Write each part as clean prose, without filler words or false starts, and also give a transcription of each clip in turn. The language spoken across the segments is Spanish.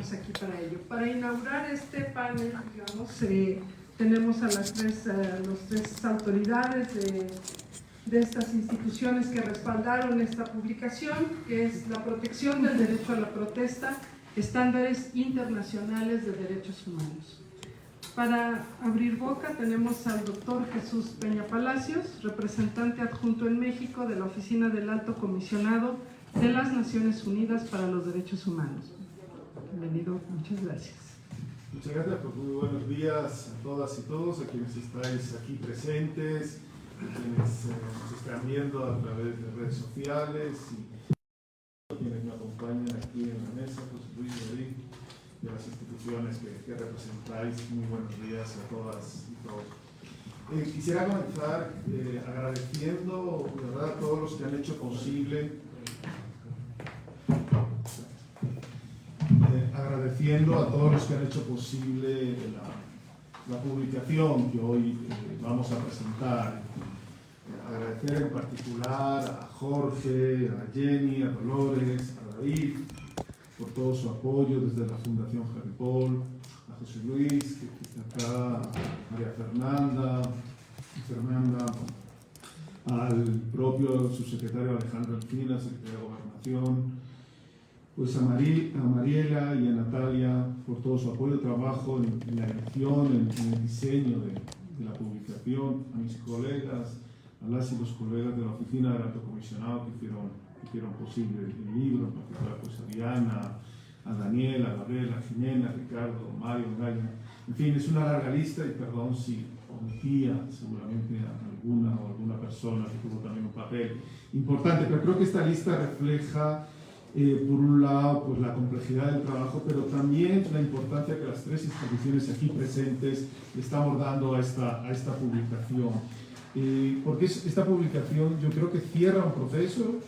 estamos aquí para ello. Para inaugurar este panel, digamos, tenemos a las tres autoridades de estas instituciones que respaldaron esta publicación, que es la protección del derecho a la protesta, estándares internacionales de derechos humanos. Para abrir boca tenemos al doctor Jesús Peña Palacios, representante adjunto en México de la Oficina del Alto Comisionado de las Naciones Unidas para los Derechos Humanos. Bienvenido, muchas gracias. Muchas gracias, pues muy buenos días a todas y todos, a quienes estáis aquí presentes, a quienes nos están viendo a través de redes sociales y a quienes me acompañan aquí en la mesa, José Luis David, de las instituciones que representáis. Muy buenos días a todas y todos. Quisiera comenzar agradeciendo, de verdad, a todos los que han hecho posible la publicación que hoy vamos a presentar. Agradecer en particular a Jorge, a Jenny, a Dolores, a David, por todo su apoyo desde la Fundación Harry Paul, a José Luis, que está acá, a María Fernanda, al propio subsecretario Alejandro Alcina, secretario de Gobernación, pues a Mariela y a Natalia por todo su apoyo y trabajo en la edición, en el diseño de la publicación, a mis colegas, a las y los colegas de la Oficina del Alto Comisionado que hicieron posible el libro, en particular pues a Diana, a Daniela, a Gabriela, a Jimena, a Ricardo, a Mario, a Gaya. En fin, es una larga lista y perdón si omitía seguramente a alguna persona que tuvo también un papel importante, pero creo que esta lista refleja por un lado pues la complejidad del trabajo, pero también la importancia que las tres instituciones aquí presentes le estamos dando a esta publicación. Porque esta publicación yo creo que cierra el proceso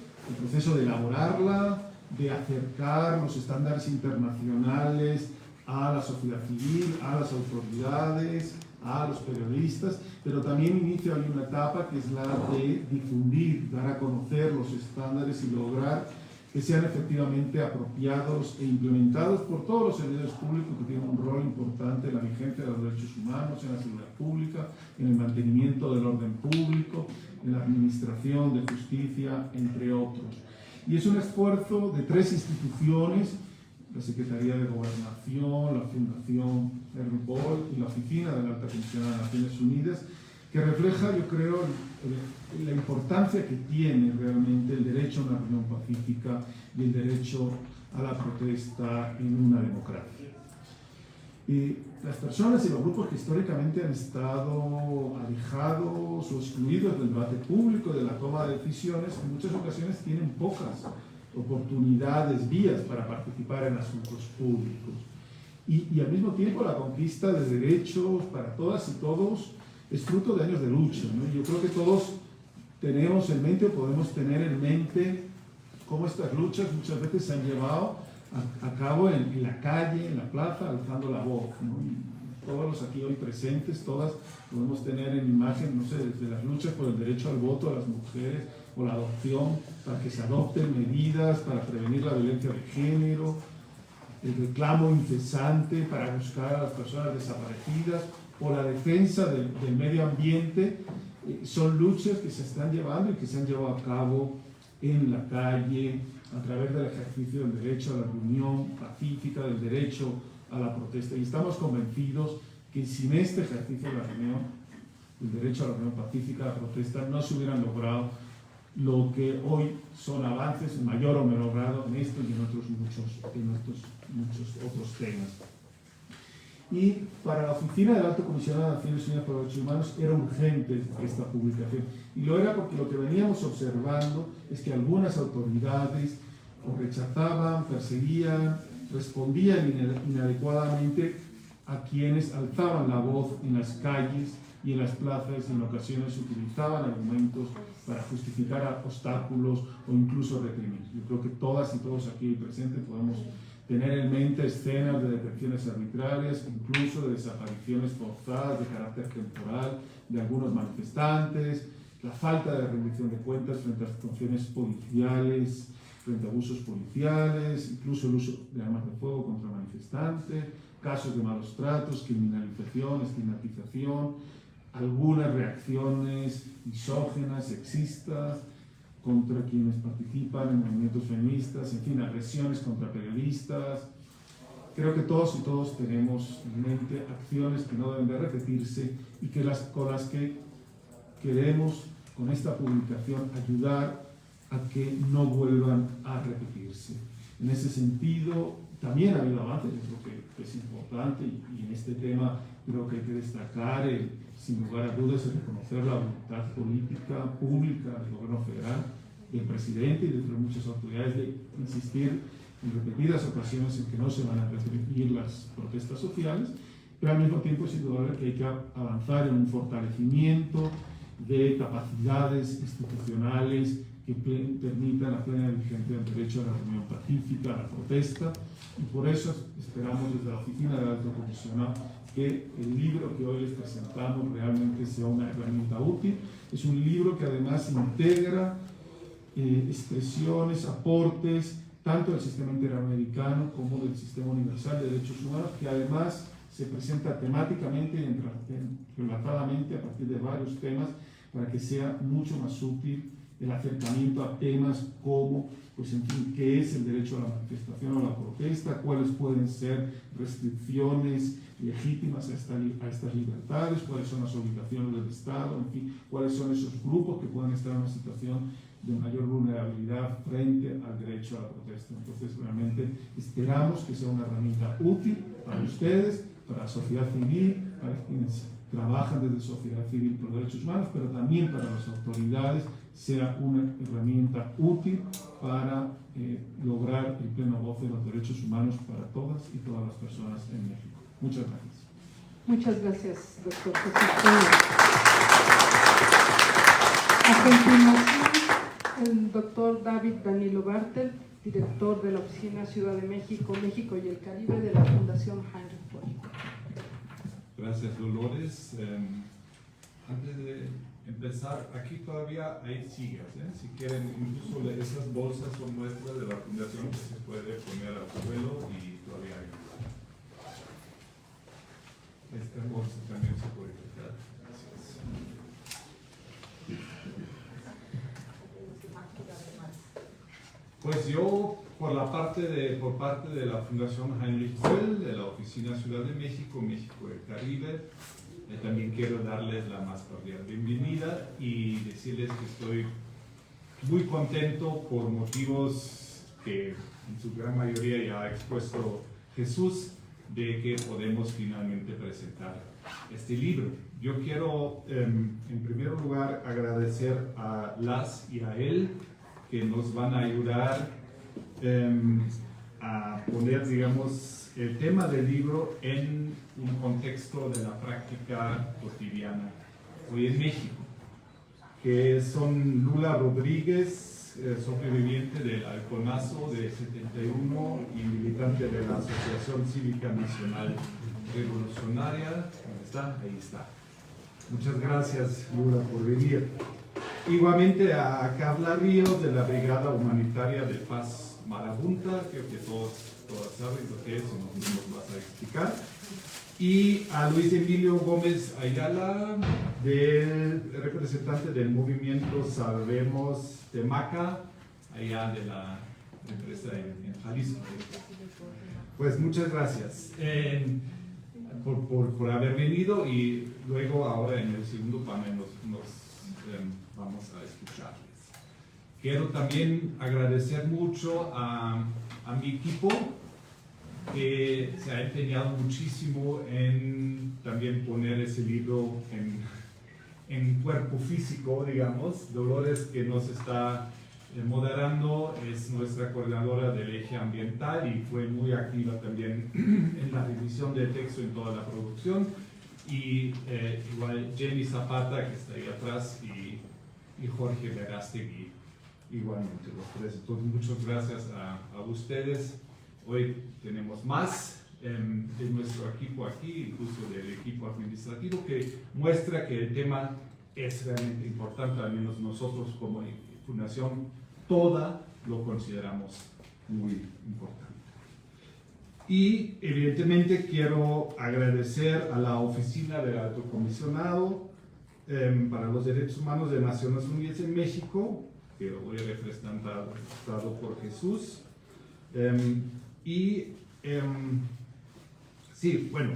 de elaborarla, de acercar los estándares internacionales a la sociedad civil, a las autoridades, a los periodistas, pero también inicia una etapa que es la de difundir, dar a conocer los estándares y lograr que sean efectivamente apropiados e implementados por todos los servidores públicos que tienen un rol importante en la vigencia de los derechos humanos, en la seguridad pública, en el mantenimiento del orden público, en la administración de justicia, entre otros. Y es un esfuerzo de tres instituciones, la Secretaría de Gobernación, la Fundación Harry Paul y la Oficina de la Alta Comisionada de Naciones Unidas, que refleja, yo creo, la importancia que tiene realmente el derecho a una reunión pacífica y el derecho a la protesta en una democracia. Las personas y los grupos que históricamente han estado alejados o excluidos del debate público, de la toma de decisiones, en muchas ocasiones tienen pocas oportunidades, vías para participar en asuntos públicos. Y al mismo tiempo la conquista de derechos para todas y todos es fruto de años de lucha, ¿no? Yo creo que todos tenemos en mente o podemos tener en mente cómo estas luchas muchas veces se han llevado a cabo en la calle, en la plaza, alzando la voz, ¿no? Todos los aquí hoy presentes, todas podemos tener en imagen, no sé, desde las luchas por el derecho al voto a las mujeres o la adopción, para que se adopten medidas para prevenir la violencia de género, el reclamo incesante para buscar a las personas desaparecidas, o la defensa del medio ambiente, son luchas que se están llevando y que se han llevado a cabo en la calle, a través del ejercicio del derecho a la reunión pacífica, del derecho a la protesta. Y estamos convencidos que sin este ejercicio de la reunión, el derecho a la reunión pacífica, a la protesta, no se hubieran logrado lo que hoy son avances en mayor o menor grado en esto y en otros muchos otros temas. Y para la Oficina del Alto Comisionado de Naciones Unidas para los Derechos Humanos era urgente esta publicación. Y lo era porque lo que veníamos observando es que algunas autoridades o rechazaban, perseguían, respondían inadecuadamente a quienes alzaban la voz en las calles y en las plazas, y en ocasiones utilizaban argumentos para justificar obstáculos o incluso reprimir. Yo creo que todas y todos aquí presentes podemos tener en mente escenas de detenciones arbitrarias, incluso de desapariciones forzadas de carácter temporal de algunos manifestantes, la falta de rendición de cuentas frente a actuaciones policiales, frente a abusos policiales, incluso el uso de armas de fuego contra manifestantes. manifestante, casos de malos tratos, criminalización, estigmatización, algunas reacciones misóginas, sexistas, contra quienes participan en movimientos feministas, en fin, agresiones contra periodistas. Creo que todos y todos tenemos en mente acciones que no deben de repetirse y que con las que queremos, con esta publicación, ayudar a que no vuelvan a repetirse. En ese sentido, también ha habido avances, yo creo que es importante, y en este tema creo que hay que destacar, sin lugar a dudas, el reconocer la voluntad política pública del gobierno federal, del presidente y de muchas autoridades de insistir en repetidas ocasiones en que no se van a reprimir las protestas sociales, pero al mismo tiempo es indudable que hay que avanzar en un fortalecimiento de capacidades institucionales que permitan la plena vigencia del derecho a la reunión pacífica, a la protesta, y por eso esperamos desde la Oficina del Alto Comisionado que el libro que hoy les presentamos realmente sea una herramienta útil. Es un libro que además integra expresiones, aportes, tanto del sistema interamericano como del sistema universal de derechos humanos, que además se presenta temáticamente y relatadamente a partir de varios temas para que sea mucho más útil el acercamiento a temas como, pues en fin, qué es el derecho a la manifestación o a la protesta, cuáles pueden ser restricciones legítimas a estas libertades, cuáles son las obligaciones del Estado, en fin, cuáles son esos grupos que pueden estar en una situación de mayor vulnerabilidad frente al derecho a la protesta. Entonces, realmente esperamos que sea una herramienta útil para ustedes, para la sociedad civil, para quienes trabajan desde sociedad civil por derechos humanos, pero también para las autoridades, sea una herramienta útil para lograr el pleno goce de los derechos humanos para todas y todas las personas en México. Muchas gracias. Muchas gracias, doctor Jesús Peña. A continuación, el doctor David Danilo Bartel, director de la Oficina Ciudad de México, México y el Caribe de la Fundación Heinrich Böll. Gracias, Dolores. Antes de empezar, aquí todavía hay sillas, si quieren, incluso esas bolsas son muestras de la fundación que se puede poner al suelo y todavía hay lugar. Esta bolsa también se puede quitar. Gracias. Pues yo, por parte de la Fundación Heinrich Böll, de la Oficina Ciudad de México, México y el Caribe, también quiero darles la más cordial bienvenida y decirles que estoy muy contento por motivos que en su gran mayoría ya ha expuesto Jesús, de que podemos finalmente presentar este libro. Yo quiero, en primer lugar, agradecer a las y a él que nos van a ayudar a poner, digamos, el tema del libro en un contexto de la práctica cotidiana hoy en México, que son Lula Rodríguez, sobreviviente del halconazo de 71 y militante de la Asociación Cívica Nacional Revolucionaria. ¿Dónde está? Ahí está. Muchas gracias, Lula, por venir. Igualmente a Carla Ríos, de la Brigada Humanitaria de Paz Marabunta, creo que todas saben lo que es, no nos vas a explicar. Y a Luis Emilio Gómez Ayala, representante del movimiento Salvemos Temaca, allá de la empresa en Jalisco. Pues muchas gracias por haber venido, y luego ahora en el segundo panel vamos a escucharles. Quiero también agradecer mucho a mi equipo, que se ha empeñado muchísimo en también poner ese libro en cuerpo físico, digamos. Dolores, que nos está moderando, es nuestra coordinadora del eje ambiental y fue muy activa también en la revisión del texto, en toda la producción. Y igual Jenny Zapata, que está ahí atrás, y Jorge Verástegui, igualmente los tres. Entonces, muchas gracias a ustedes. Hoy tenemos más de nuestro equipo aquí, incluso del equipo administrativo, que muestra que el tema es realmente importante. Al menos nosotros como fundación toda lo consideramos muy importante. Y evidentemente quiero agradecer a la Oficina del Alto Comisionado para los Derechos Humanos de Naciones Unidas en México, que hoy representado por Jesús. Sí, bueno,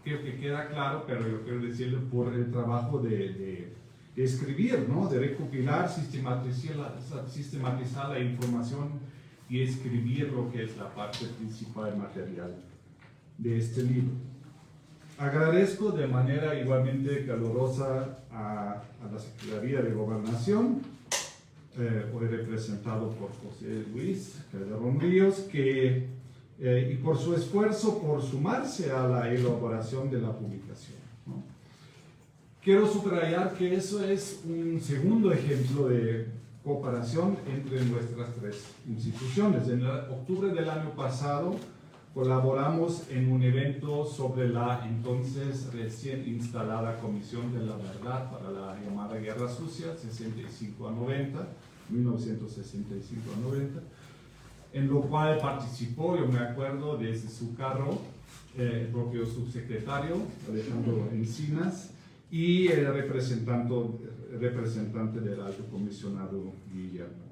creo que queda claro, pero yo quiero decirlo por el trabajo de escribir, ¿no? De recopilar, sistematizar la información y escribir lo que es la parte principal material de este libro. Agradezco de manera igualmente calurosa a la Secretaría de Gobernación, hoy representado por José Luis Calderón Ríos, y por su esfuerzo por sumarse a la elaboración de la publicación, ¿no? Quiero subrayar que eso es un segundo ejemplo de cooperación entre nuestras tres instituciones. En octubre del año pasado colaboramos en un evento sobre la entonces recién instalada Comisión de la Verdad para la llamada Guerra Sucia, 65 a 90, 1965 a 90, en lo cual participó, yo me acuerdo, desde su carro, el propio subsecretario Alejandro Encinas y el representante del Alto Comisionado Guillermo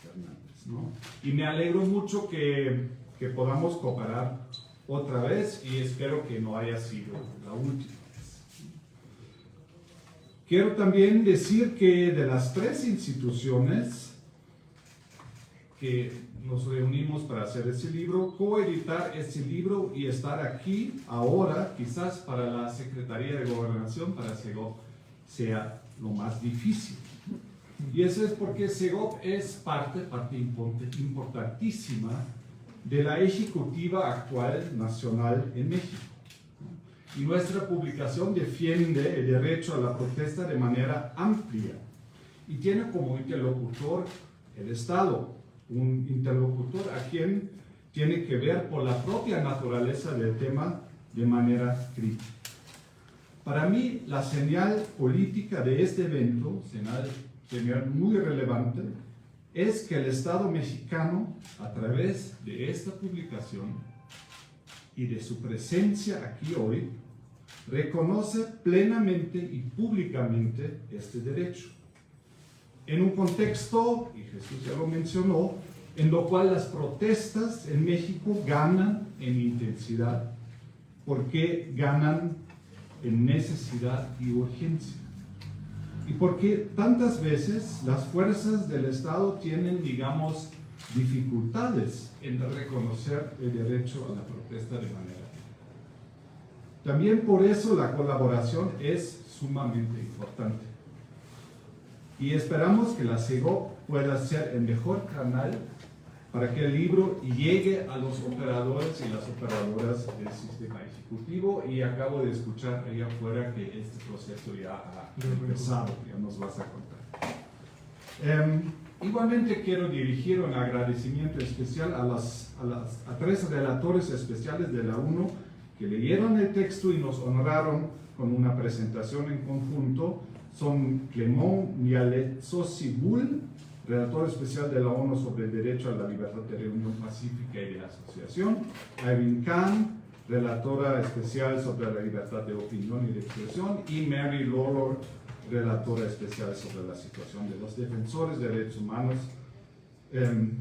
Fernández, ¿no? Y me alegro mucho que podamos cooperar otra vez y espero que no haya sido la última vez. Quiero también decir que de las tres instituciones que nos reunimos para hacer ese libro, coeditar ese libro y estar aquí ahora, quizás para la Secretaría de Gobernación, para SEGOP, sea lo más difícil. Y eso es porque SEGOP es parte importantísima de la ejecutiva actual nacional en México. Y nuestra publicación defiende el derecho a la protesta de manera amplia y tiene como interlocutor el Estado, un interlocutor a quien tiene que ver por la propia naturaleza del tema de manera crítica. Para mí, la señal política de este evento, señal muy relevante, es que el Estado mexicano, a través de esta publicación y de su presencia aquí hoy, reconoce plenamente y públicamente este derecho. En un contexto, y Jesús ya lo mencionó, en lo cual las protestas en México ganan en intensidad, porque ganan en necesidad y urgencia. Y porque tantas veces las fuerzas del Estado tienen, digamos, dificultades en reconocer el derecho a la protesta de manera directa. También por eso la colaboración es sumamente importante. Y esperamos que la SEGOP pueda ser el mejor canal para que el libro llegue a los operadores y las operadoras del sistema ejecutivo. Y acabo de escuchar allá afuera que este proceso ya ha empezado, ya nos vas a contar. Igualmente quiero dirigir un agradecimiento especial a tres relatores especiales de la ONU que leyeron el texto y nos honraron con una presentación en conjunto. Son Clément Mialetzosi-Bull, relator especial de la ONU sobre el derecho a la libertad de reunión pacífica y de asociación; Irene Khan, relatora especial sobre la libertad de opinión y de expresión; y Mary Lawlor, relatora especial sobre la situación de los defensores de derechos humanos.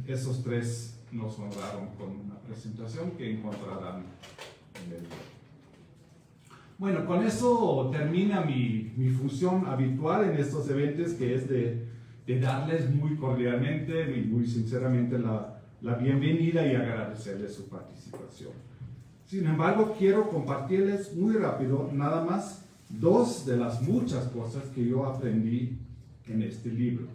Esos tres nos honraron con una presentación que encontrarán en el libro. Bueno, con eso termina mi función habitual en estos eventos, que es de darles muy cordialmente y muy sinceramente la bienvenida y agradecerles su participación. Sin embargo, quiero compartirles muy rápido nada más dos de las muchas cosas que yo aprendí en este libro.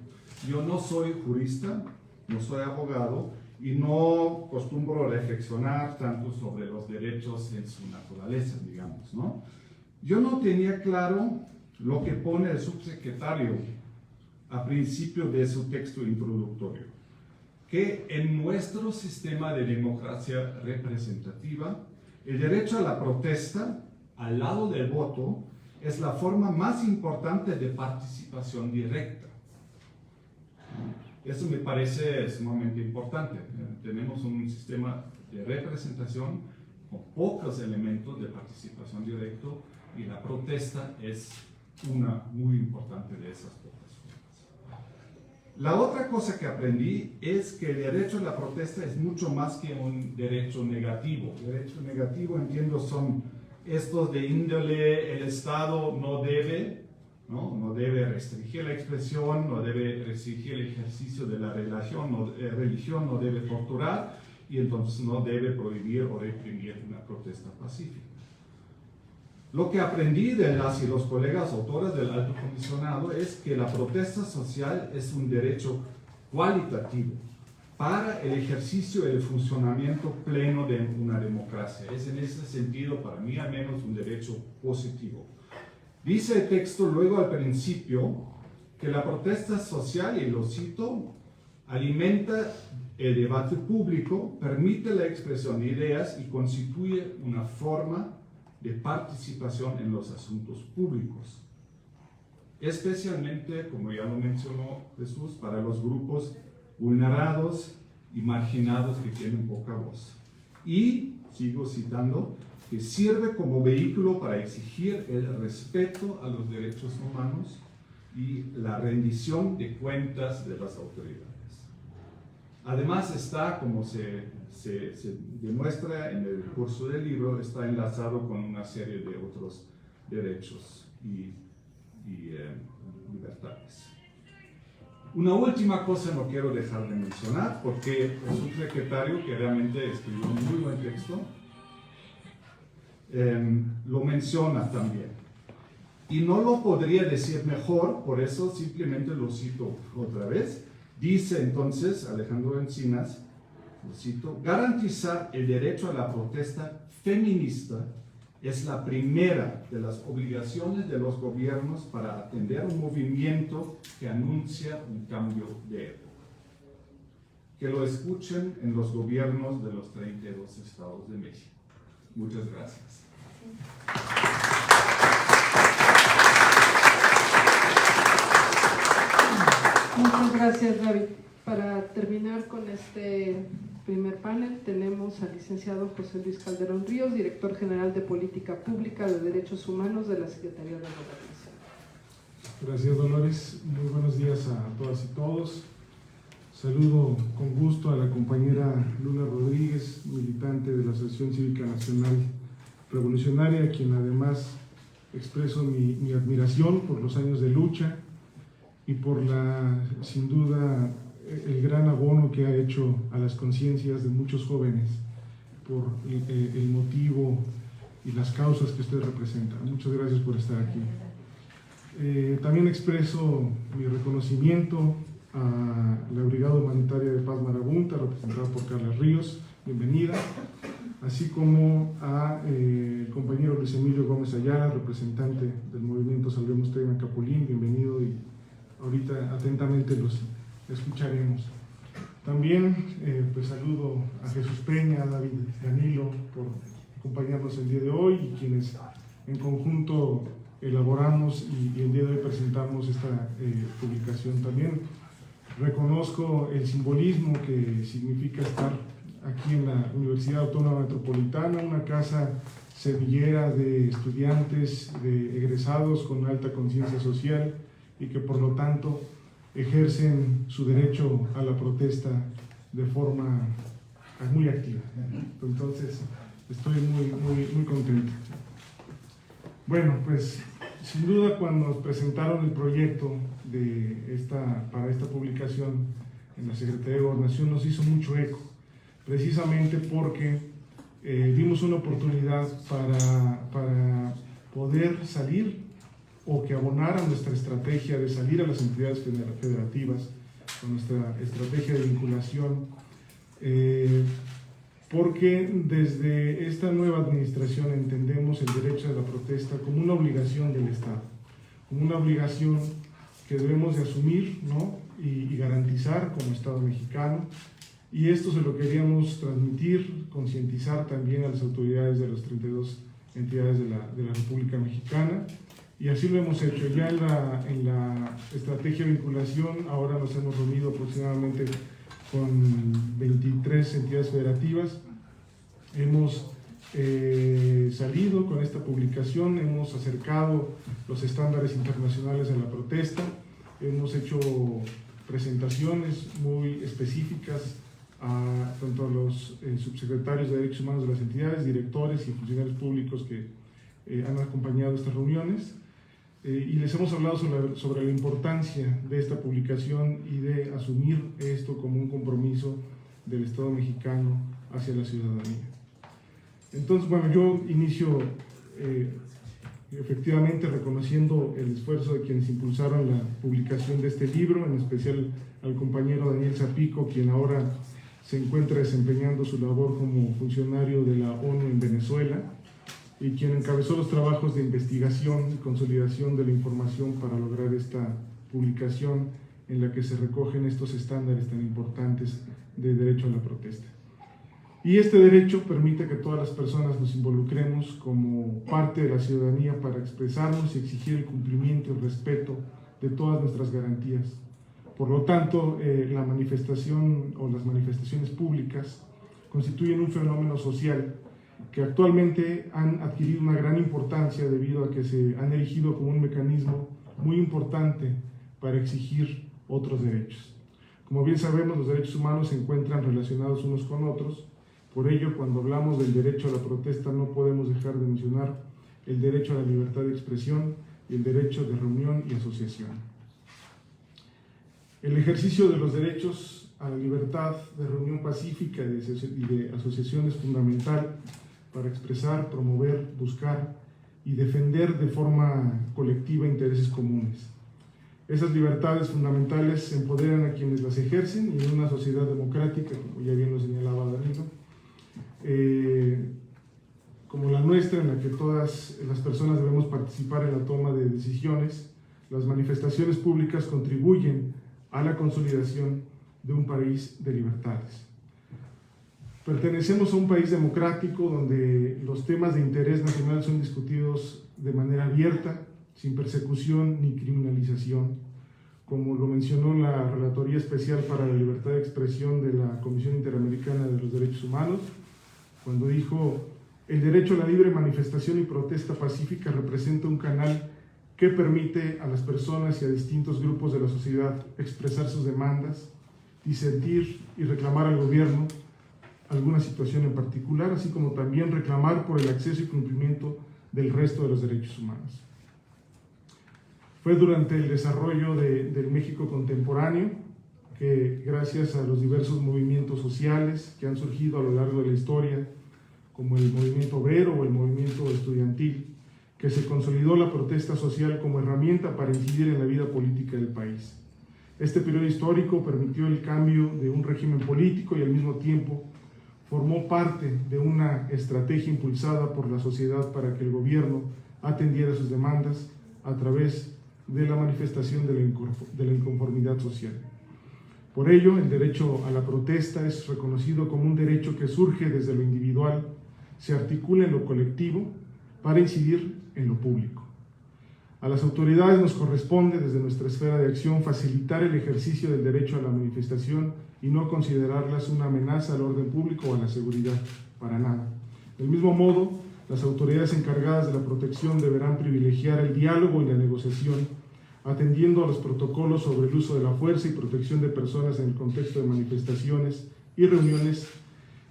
Yo no soy jurista, no soy abogado y no acostumbro reflexionar tanto sobre los derechos en su naturaleza, digamos, ¿no? Yo no tenía claro lo que pone el subsecretario a principio de su texto introductorio, que en nuestro sistema de democracia representativa, el derecho a la protesta, al lado del voto, es la forma más importante de participación directa. Eso me parece sumamente importante. Tenemos un sistema de representación con pocos elementos de participación directa y la protesta es una muy importante de esas pocas formas. La otra cosa que aprendí es que el derecho a la protesta es mucho más que un derecho negativo. El derecho negativo, entiendo, son estos de índole, el Estado no debe restringir la expresión, no debe restringir el ejercicio de la religión, no debe torturar y entonces no debe prohibir o reprimir una protesta pacífica. Lo que aprendí de las y los colegas autores del Alto Comisionado es que la protesta social es un derecho cualitativo para el ejercicio y el funcionamiento pleno de una democracia. Es en ese sentido, para mí al menos, un derecho positivo. Dice el texto luego al principio que la protesta social, y lo cito, alimenta el debate público, permite la expresión de ideas y constituye una forma de participación en los asuntos públicos, especialmente, como ya lo mencionó Jesús, para los grupos vulnerados y marginados que tienen poca voz. Y, sigo citando, que sirve como vehículo para exigir el respeto a los derechos humanos y la rendición de cuentas de las autoridades. Además está, como se demuestra en el curso del libro, está enlazado con una serie de otros derechos y libertades. Una última cosa no quiero dejar de mencionar, porque es un secretario que realmente escribió un muy buen texto, lo menciona también. Y no lo podría decir mejor, por eso simplemente lo cito otra vez. Dice entonces Alejandro Encinas, lo cito, garantizar el derecho a la protesta feminista es la primera de las obligaciones de los gobiernos para atender un movimiento que anuncia un cambio de época. Que lo escuchen en los gobiernos de los 32 estados de México. Muchas gracias. Muchas gracias, David. Para terminar con este primer panel, tenemos al licenciado José Luis Calderón Ríos, director general de Política Pública de Derechos Humanos de la Secretaría de Gobernación. Gracias, Dolores. Muy buenos días a todas y todos. Saludo con gusto a la compañera Luna Rodríguez, militante de la Asociación Cívica Nacional Revolucionaria, a quien además expreso mi admiración por los años de lucha y por sin duda, el gran abono que ha hecho a las conciencias de muchos jóvenes por el motivo y las causas que usted representa. Muchas gracias por estar aquí. También expreso mi reconocimiento a la Brigada Humanitaria de Paz Marabunta, representada por Carla Ríos, bienvenida, así como a el compañero Luis Emilio Gómez Ayala, representante del movimiento Salvemos Tecna Capulín, bienvenido, y ahorita atentamente los escucharemos. También pues saludo a Jesús Peña, a David Danilo por acompañarnos el día de hoy y quienes en conjunto elaboramos y el día de hoy presentamos esta publicación. También reconozco el simbolismo que significa estar aquí en la Universidad Autónoma Metropolitana, una casa semillera de estudiantes, de egresados con alta conciencia social y que por lo tanto ejercen su derecho a la protesta de forma muy activa. Entonces, estoy muy contento. Bueno, pues sin duda cuando nos presentaron el proyecto para esta publicación en la Secretaría de Gobernación nos hizo mucho eco, precisamente porque vimos una oportunidad para poder salir o que abonara nuestra estrategia de salir a las entidades federativas, con nuestra estrategia de vinculación, porque desde esta nueva administración entendemos el derecho a la protesta como una obligación del Estado, como una obligación que debemos de asumir, ¿no? y garantizar como Estado mexicano, y esto se lo queríamos transmitir, concientizar también a las autoridades de las 32 entidades de la República Mexicana, Y así lo hemos hecho. Ya en la estrategia de vinculación, ahora nos hemos reunido aproximadamente con 23 entidades federativas. Hemos salido con esta publicación, hemos acercado los estándares internacionales a la protesta, hemos hecho presentaciones muy específicas tanto a los subsecretarios de Derechos Humanos de las entidades, directores y funcionarios públicos que han acompañado estas reuniones, y les hemos hablado sobre la importancia de esta publicación y de asumir esto como un compromiso del Estado mexicano hacia la ciudadanía. Entonces, bueno, yo inicio efectivamente reconociendo el esfuerzo de quienes impulsaron la publicación de este libro, en especial al compañero Daniel Zapico, quien ahora se encuentra desempeñando su labor como funcionario de la ONU en Venezuela y quien encabezó los trabajos de investigación y consolidación de la información para lograr esta publicación en la que se recogen estos estándares tan importantes de derecho a la protesta. Y este derecho permite que todas las personas nos involucremos como parte de la ciudadanía para expresarnos y exigir el cumplimiento y respeto de todas nuestras garantías. Por lo tanto, la manifestación o las manifestaciones públicas constituyen un fenómeno social que actualmente han adquirido una gran importancia debido a que se han erigido como un mecanismo muy importante para exigir otros derechos. Como bien sabemos, los derechos humanos se encuentran relacionados unos con otros. Por ello, cuando hablamos del derecho a la protesta, no podemos dejar de mencionar el derecho a la libertad de expresión y el derecho de reunión y asociación. El ejercicio de los derechos a la libertad de reunión pacífica y de asociación es fundamental para expresar, promover, buscar y defender de forma colectiva intereses comunes. Esas libertades fundamentales empoderan a quienes las ejercen y en una sociedad democrática, como ya bien lo señalaba Danilo, como la nuestra, en la que todas las personas debemos participar en la toma de decisiones, las manifestaciones públicas contribuyen a la consolidación de un país de libertades. Pertenecemos a un país democrático donde los temas de interés nacional son discutidos de manera abierta, sin persecución ni criminalización, como lo mencionó la Relatoría Especial para la Libertad de Expresión de la Comisión Interamericana de los Derechos Humanos, cuando dijo: el derecho a la libre manifestación y protesta pacífica representa un canal que permite a las personas y a distintos grupos de la sociedad expresar sus demandas, disentir y reclamar al gobierno alguna situación en particular, así como también reclamar por el acceso y cumplimiento del resto de los derechos humanos. Fue durante el desarrollo del México contemporáneo que, gracias a los diversos movimientos sociales que han surgido a lo largo de la historia, como el movimiento obrero o el movimiento estudiantil, que se consolidó la protesta social como herramienta para incidir en la vida política del país. Este periodo histórico permitió el cambio de un régimen político y al mismo tiempo formó parte de una estrategia impulsada por la sociedad para que el gobierno atendiera sus demandas a través de la manifestación de la inconformidad social. Por ello, el derecho a la protesta es reconocido como un derecho que surge desde lo individual, se articula en lo colectivo para incidir en lo público. A las autoridades nos corresponde, desde nuestra esfera de acción, facilitar el ejercicio del derecho a la manifestación y no considerarlas una amenaza al orden público o a la seguridad, para nada. Del mismo modo, las autoridades encargadas de la protección deberán privilegiar el diálogo y la negociación, atendiendo a los protocolos sobre el uso de la fuerza y protección de personas en el contexto de manifestaciones y reuniones,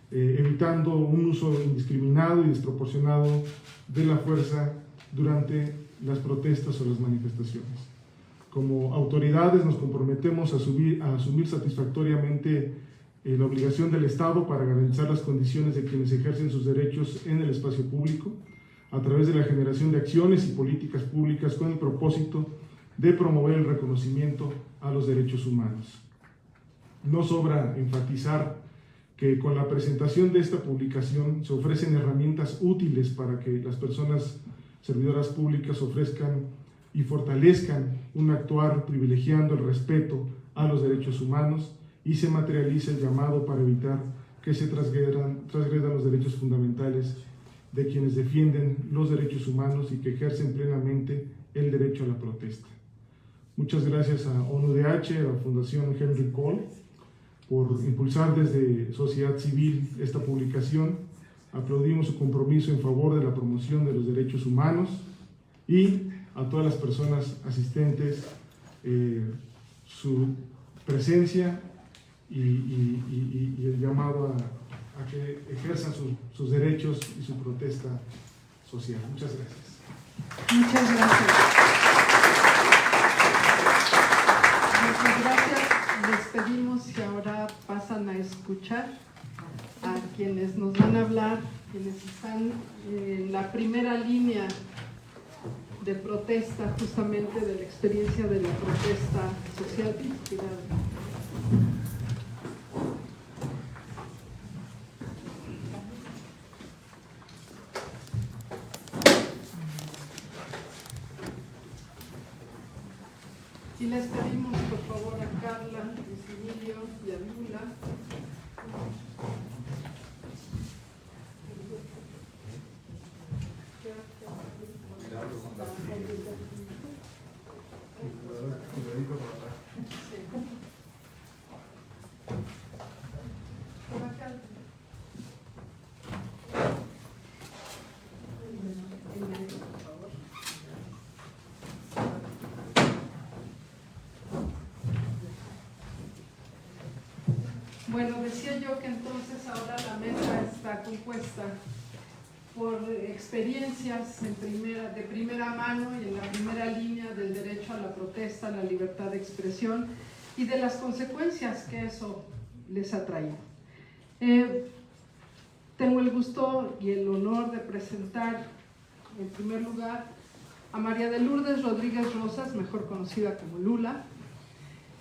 evitando un uso indiscriminado y desproporcionado de la fuerza durante las protestas o las manifestaciones. Como autoridades nos comprometemos a asumir satisfactoriamente la obligación del Estado para garantizar las condiciones de quienes ejercen sus derechos en el espacio público, a través de la generación de acciones y políticas públicas con el propósito de promover el reconocimiento a los derechos humanos. No sobra enfatizar que con la presentación de esta publicación se ofrecen herramientas útiles para que las personas servidoras públicas ofrezcan y fortalezcan un actuar privilegiando el respeto a los derechos humanos y se materializa el llamado para evitar que se transgredan los derechos fundamentales de quienes defienden los derechos humanos y que ejercen plenamente el derecho a la protesta. Muchas gracias a ONUDH, a la Fundación Henry Cole, por impulsar desde sociedad civil esta publicación. Aplaudimos su compromiso en favor de la promoción de los derechos humanos y a todas las personas asistentes su presencia y el llamado a que ejerzan sus derechos y su protesta social. Muchas gracias. Muchas gracias. Muchas gracias. Les pedimos que ahora pasan a escuchar a quienes nos van a hablar, quienes están en la primera línea de protesta, justamente de la experiencia de la protesta social. Y les pedimos por favor a Carla, a Emilio y a Lula. Bueno, decía yo que entonces ahora la mesa está compuesta por experiencias de primera mano y en la primera línea del derecho a la protesta, a la libertad de expresión y de las consecuencias que eso les ha traído. Tengo el gusto y el honor de presentar en primer lugar a María de Lourdes Rodríguez Rosas, mejor conocida como Lula.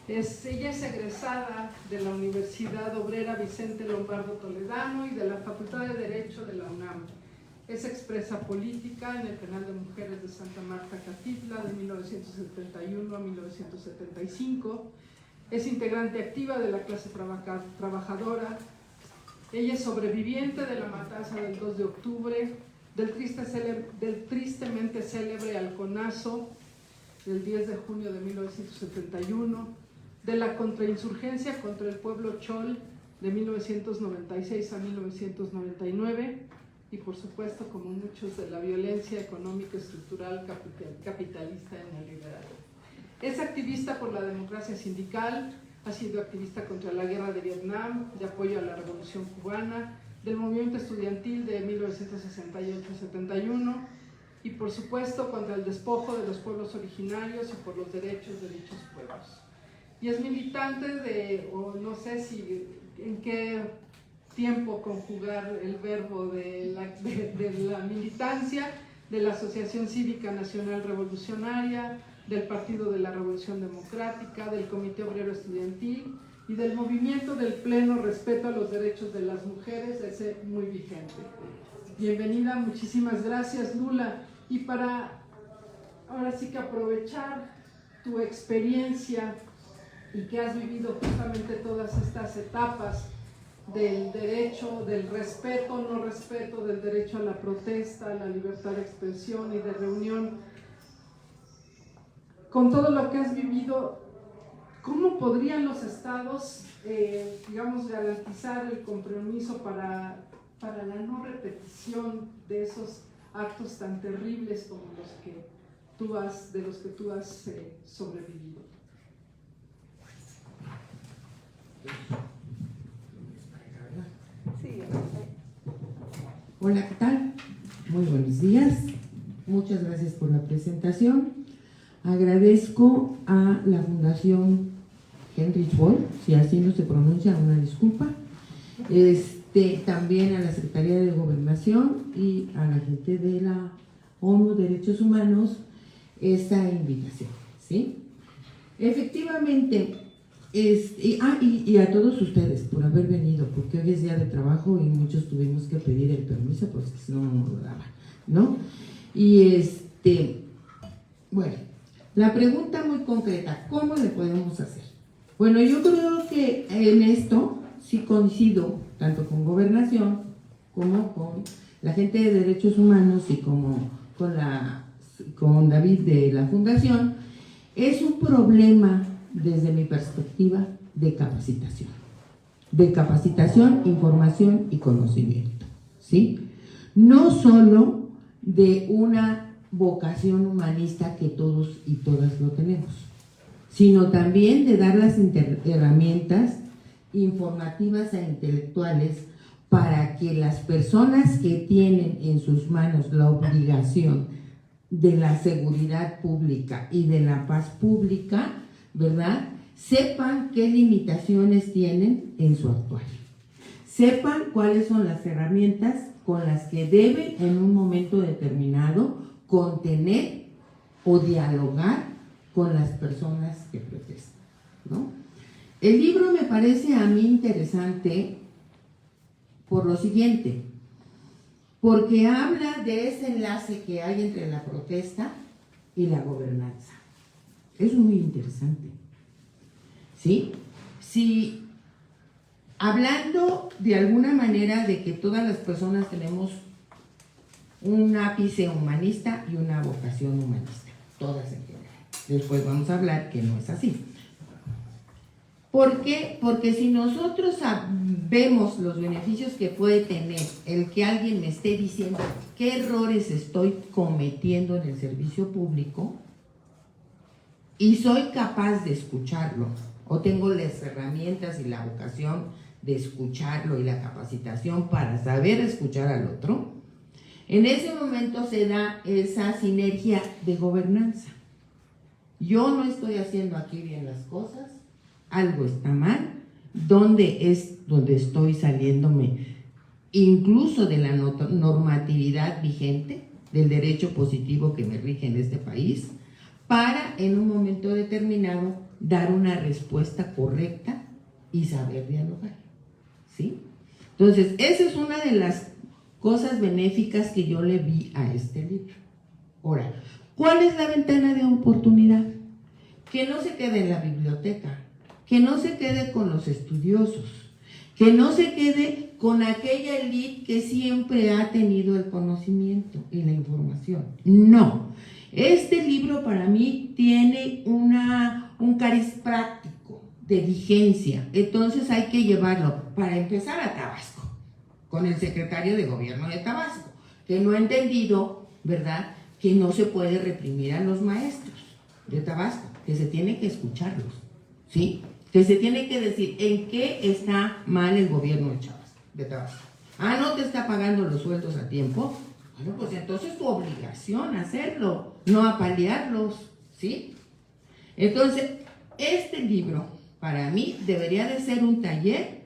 Ella es egresada de la Universidad Obrera Vicente Lombardo Toledano y de la Facultad de Derecho de la UNAM. Es expresa política en el Penal de Mujeres de Santa Marta Catitla de 1971 a 1975. Es integrante activa de la clase trabajadora. Ella es sobreviviente de la matanza del 2 de octubre, del tristemente célebre halconazo del 10 de junio de 1971, de la contrainsurgencia contra el pueblo chol de 1996 a 1999 y por supuesto, como muchos, de la violencia económica estructural capitalista y neoliberal. Es activista por la democracia sindical, ha sido activista contra la guerra de Vietnam, de apoyo a la revolución cubana, del movimiento estudiantil de 1968-71 y por supuesto contra el despojo de los pueblos originarios y por los derechos de dichos pueblos. Y es militante o no sé si en qué tiempo conjugar el verbo de la militancia, de la Asociación Cívica Nacional Revolucionaria, del Partido de la Revolución Democrática, del Comité Obrero Estudiantil y del movimiento del pleno respeto a los derechos de las mujeres, ese muy vigente. Bienvenida, muchísimas gracias, Lula. Y para ahora sí que aprovechar tu experiencia y que has vivido justamente todas estas etapas del derecho, del respeto, no respeto, del derecho a la protesta, a la libertad de expresión y de reunión, con todo lo que has vivido, ¿cómo podrían los estados, digamos, garantizar el compromiso para la no repetición de esos actos tan terribles como de los que tú has sobrevivido? Hola, ¿qué tal? Muy buenos días. Muchas gracias por la presentación. Agradezco a la Fundación Henry Cole, si así no se pronuncia, una disculpa. También a la Secretaría de Gobernación y a la gente de la ONU Derechos Humanos esta invitación, ¿sí? Efectivamente, y a todos ustedes por haber venido, porque hoy es día de trabajo y muchos tuvimos que pedir el permiso porque si no, no nos lo daban, ¿no? Y bueno, la pregunta muy concreta, ¿cómo le podemos hacer? Bueno, yo creo que en esto sí coincido tanto con Gobernación como con la gente de Derechos Humanos y como con con David de la Fundación, es un problema desde mi perspectiva de capacitación, información y conocimiento, ¿sí? No solo de una vocación humanista que todos y todas lo tenemos, sino también de dar las herramientas informativas e intelectuales para que las personas que tienen en sus manos la obligación de la seguridad pública y de la paz pública, ¿verdad?, sepan qué limitaciones tienen en su actuar, sepan cuáles son las herramientas con las que deben en un momento determinado contener o dialogar con las personas que protestan, ¿no? El libro me parece a mí interesante por lo siguiente, porque habla de ese enlace que hay entre la protesta y la gobernanza. Es muy interesante, ¿sí? Si hablando de alguna manera de que todas las personas tenemos un ápice humanista y una vocación humanista, todas en general. Después vamos a hablar que no es así. ¿Por qué? Porque si nosotros vemos los beneficios que puede tener el que alguien me esté diciendo qué errores estoy cometiendo en el servicio público y soy capaz de escucharlo, o tengo las herramientas y la vocación de escucharlo y la capacitación para saber escuchar al otro, en ese momento se da esa sinergia de gobernanza. Yo no estoy haciendo aquí bien las cosas, algo está mal, donde estoy saliéndome incluso de la normatividad vigente, del derecho positivo que me rige en este país, para en un momento determinado dar una respuesta correcta y saber dialogar, ¿sí? Entonces, esa es una de las cosas benéficas que yo le vi a este libro. Ahora, ¿cuál es la ventana de oportunidad? Que no se quede en la biblioteca, que no se quede con los estudiosos, que no se quede con aquella élite que siempre ha tenido el conocimiento y la información. No, este libro para mí tiene un cariz práctico, de vigencia, entonces hay que llevarlo, para empezar, a Tabasco, con el secretario de gobierno de Tabasco, que no ha entendido, ¿verdad?, que no se puede reprimir a los maestros de Tabasco, que se tiene que escucharlos, ¿sí?, que se tiene que decir en qué está mal el gobierno de Tabasco. Ah, no te está pagando los sueldos a tiempo. Bueno, pues entonces es tu obligación hacerlo, no apalearlos, ¿sí? Entonces, este libro, para mí, debería de ser un taller,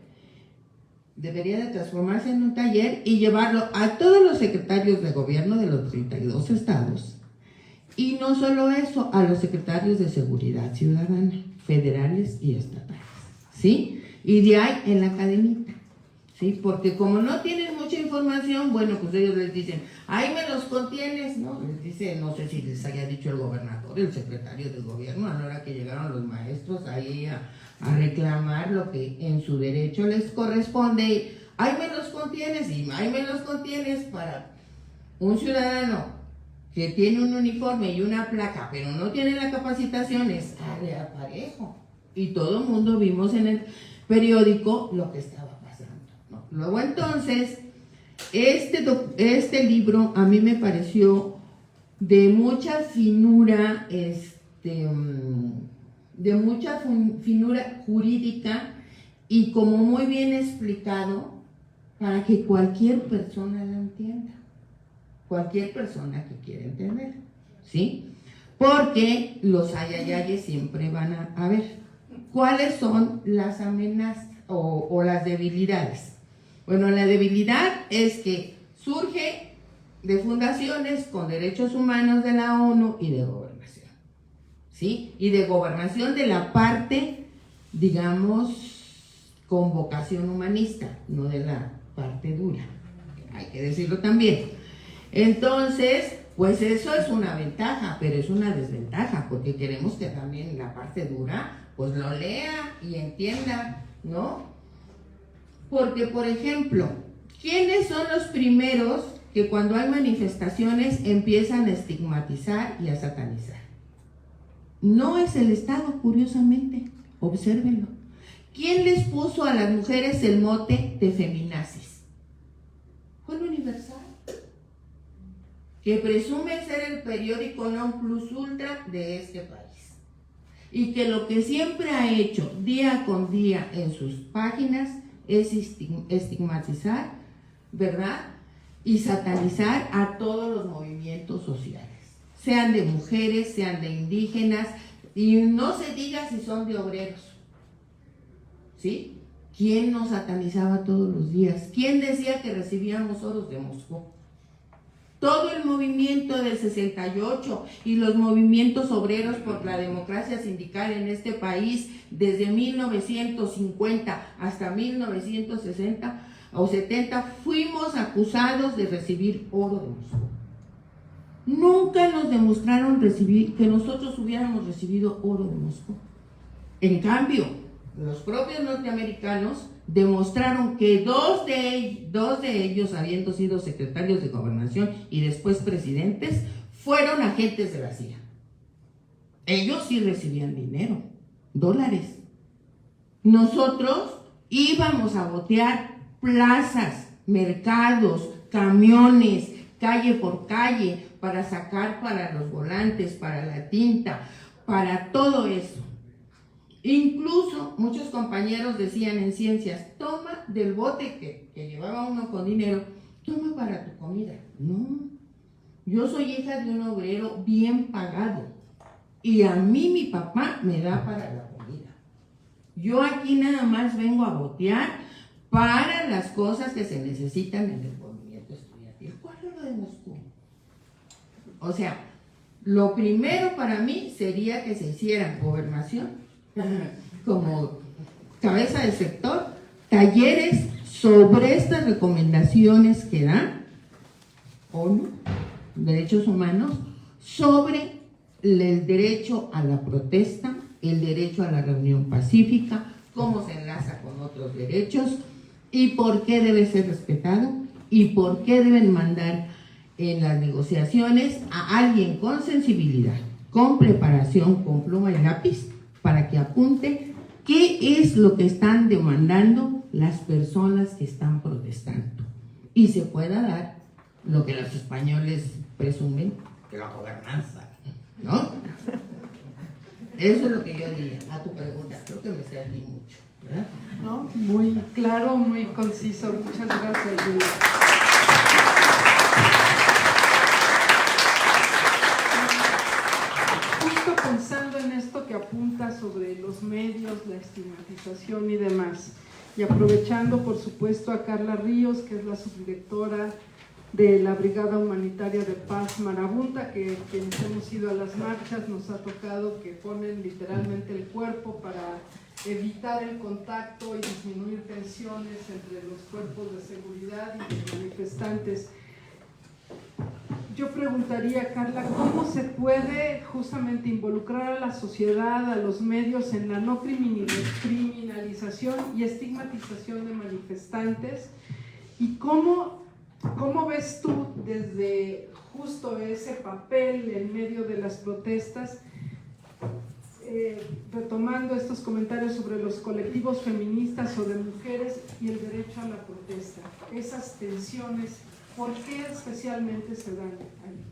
debería de transformarse en un taller y llevarlo a todos los secretarios de gobierno de los 32 estados. Y no solo eso, a los secretarios de seguridad ciudadana, federales y estatales, ¿sí? Y de ahí en la academia, ¿sí? Porque como no tienen mucha información, bueno, pues ellos les dicen, ahí me los contienes, ¿no? Les dice, no sé si les haya dicho el gobernador, el secretario del gobierno, a la hora que llegaron los maestros ahí a reclamar lo que en su derecho les corresponde, ahí me los contienes, y ahí me los contienes para un ciudadano que tiene un uniforme y una placa, pero no tiene la capacitación, es de aparejo. Y todo el mundo vimos en el periódico lo que estaba pasando, ¿no? Luego entonces, este libro a mí me pareció de mucha finura, de mucha finura jurídica y como muy bien explicado para que cualquier persona lo entienda. Cualquier persona que quiera entender, ¿sí? Porque los ayayayes siempre van a ver. ¿Cuáles son las amenazas o las debilidades? Bueno, la debilidad es que surge de fundaciones con derechos humanos de la ONU y de gobernación, ¿sí? Y de gobernación de la parte, digamos, con vocación humanista, no de la parte dura, hay que decirlo también. Entonces, pues eso es una ventaja, pero es una desventaja, porque queremos que también la parte dura, pues lo lea y entienda, ¿no? Porque, por ejemplo, ¿quiénes son los primeros que cuando hay manifestaciones empiezan a estigmatizar y a satanizar. No es el Estado, curiosamente, obsérvenlo. ¿Quién les puso a las mujeres el mote de feminazis? Fue el Universal, que presume ser el periódico non plus ultra de este país, y que lo que siempre ha hecho día con día en sus páginas es estigmatizar, ¿verdad?, y satanizar a todos los movimientos sociales, sean de mujeres, sean de indígenas, y no se diga si son de obreros, ¿sí? ¿Quién nos satanizaba todos los días? ¿Quién decía que recibíamos oros de Moscú? Todo el movimiento del 68 y los movimientos obreros por la democracia sindical en este país, desde 1950 hasta 1960 o 70, fuimos acusados de recibir oro de Moscú. Nunca nos demostraron que nosotros hubiéramos recibido oro de Moscú. En cambio, los propios norteamericanos demostraron que dos de ellos, habiendo sido secretarios de gobernación y después presidentes, fueron agentes de la CIA. Ellos sí recibían dinero, dólares. Nosotros íbamos a botear plazas, mercados, camiones, calle por calle, para sacar para los volantes, para la tinta, para todo eso. Incluso muchos compañeros decían en ciencias, toma del bote que llevaba uno con dinero, toma para tu comida. No, yo soy hija de un obrero bien pagado y a mí mi papá me da para la comida. Yo aquí nada más vengo a botear para las cosas que se necesitan en el movimiento estudiantil. ¿Cuál es lo de Moscú? O sea, lo primero para mí sería que se hiciera gobernación como cabeza del sector, talleres sobre estas recomendaciones que da ONU, derechos humanos, sobre el derecho a la protesta, el derecho a la reunión pacífica, cómo se enlaza con otros derechos y por qué debe ser respetado y por qué deben mandar en las negociaciones a alguien con sensibilidad, con preparación, con pluma y lápiz, para que apunte qué es lo que están demandando las personas que están protestando y se pueda dar lo que los españoles presumen, que la gobernanza, ¿no? Eso es lo que yo diría a tu pregunta. Creo que me serví mucho, ¿verdad? ¿No? Muy claro, muy conciso. Muchas gracias, Julia. Justo pensando en esto que apunta sobre los medios, la estigmatización y demás, y aprovechando por supuesto a Carla Ríos, que es la subdirectora de la Brigada Humanitaria de Paz Marabunta, que quienes hemos ido a las marchas nos ha tocado que ponen literalmente el cuerpo para evitar el contacto y disminuir tensiones entre los cuerpos de seguridad y los manifestantes. Yo preguntaría, Carla, ¿cómo se puede justamente involucrar a la sociedad, a los medios en la no criminalización y estigmatización de manifestantes? ¿Y cómo ves tú desde justo ese papel en medio de las protestas, retomando estos comentarios sobre los colectivos feministas o de mujeres y el derecho a la protesta? Esas tensiones, ¿por qué especialmente se dan ahí?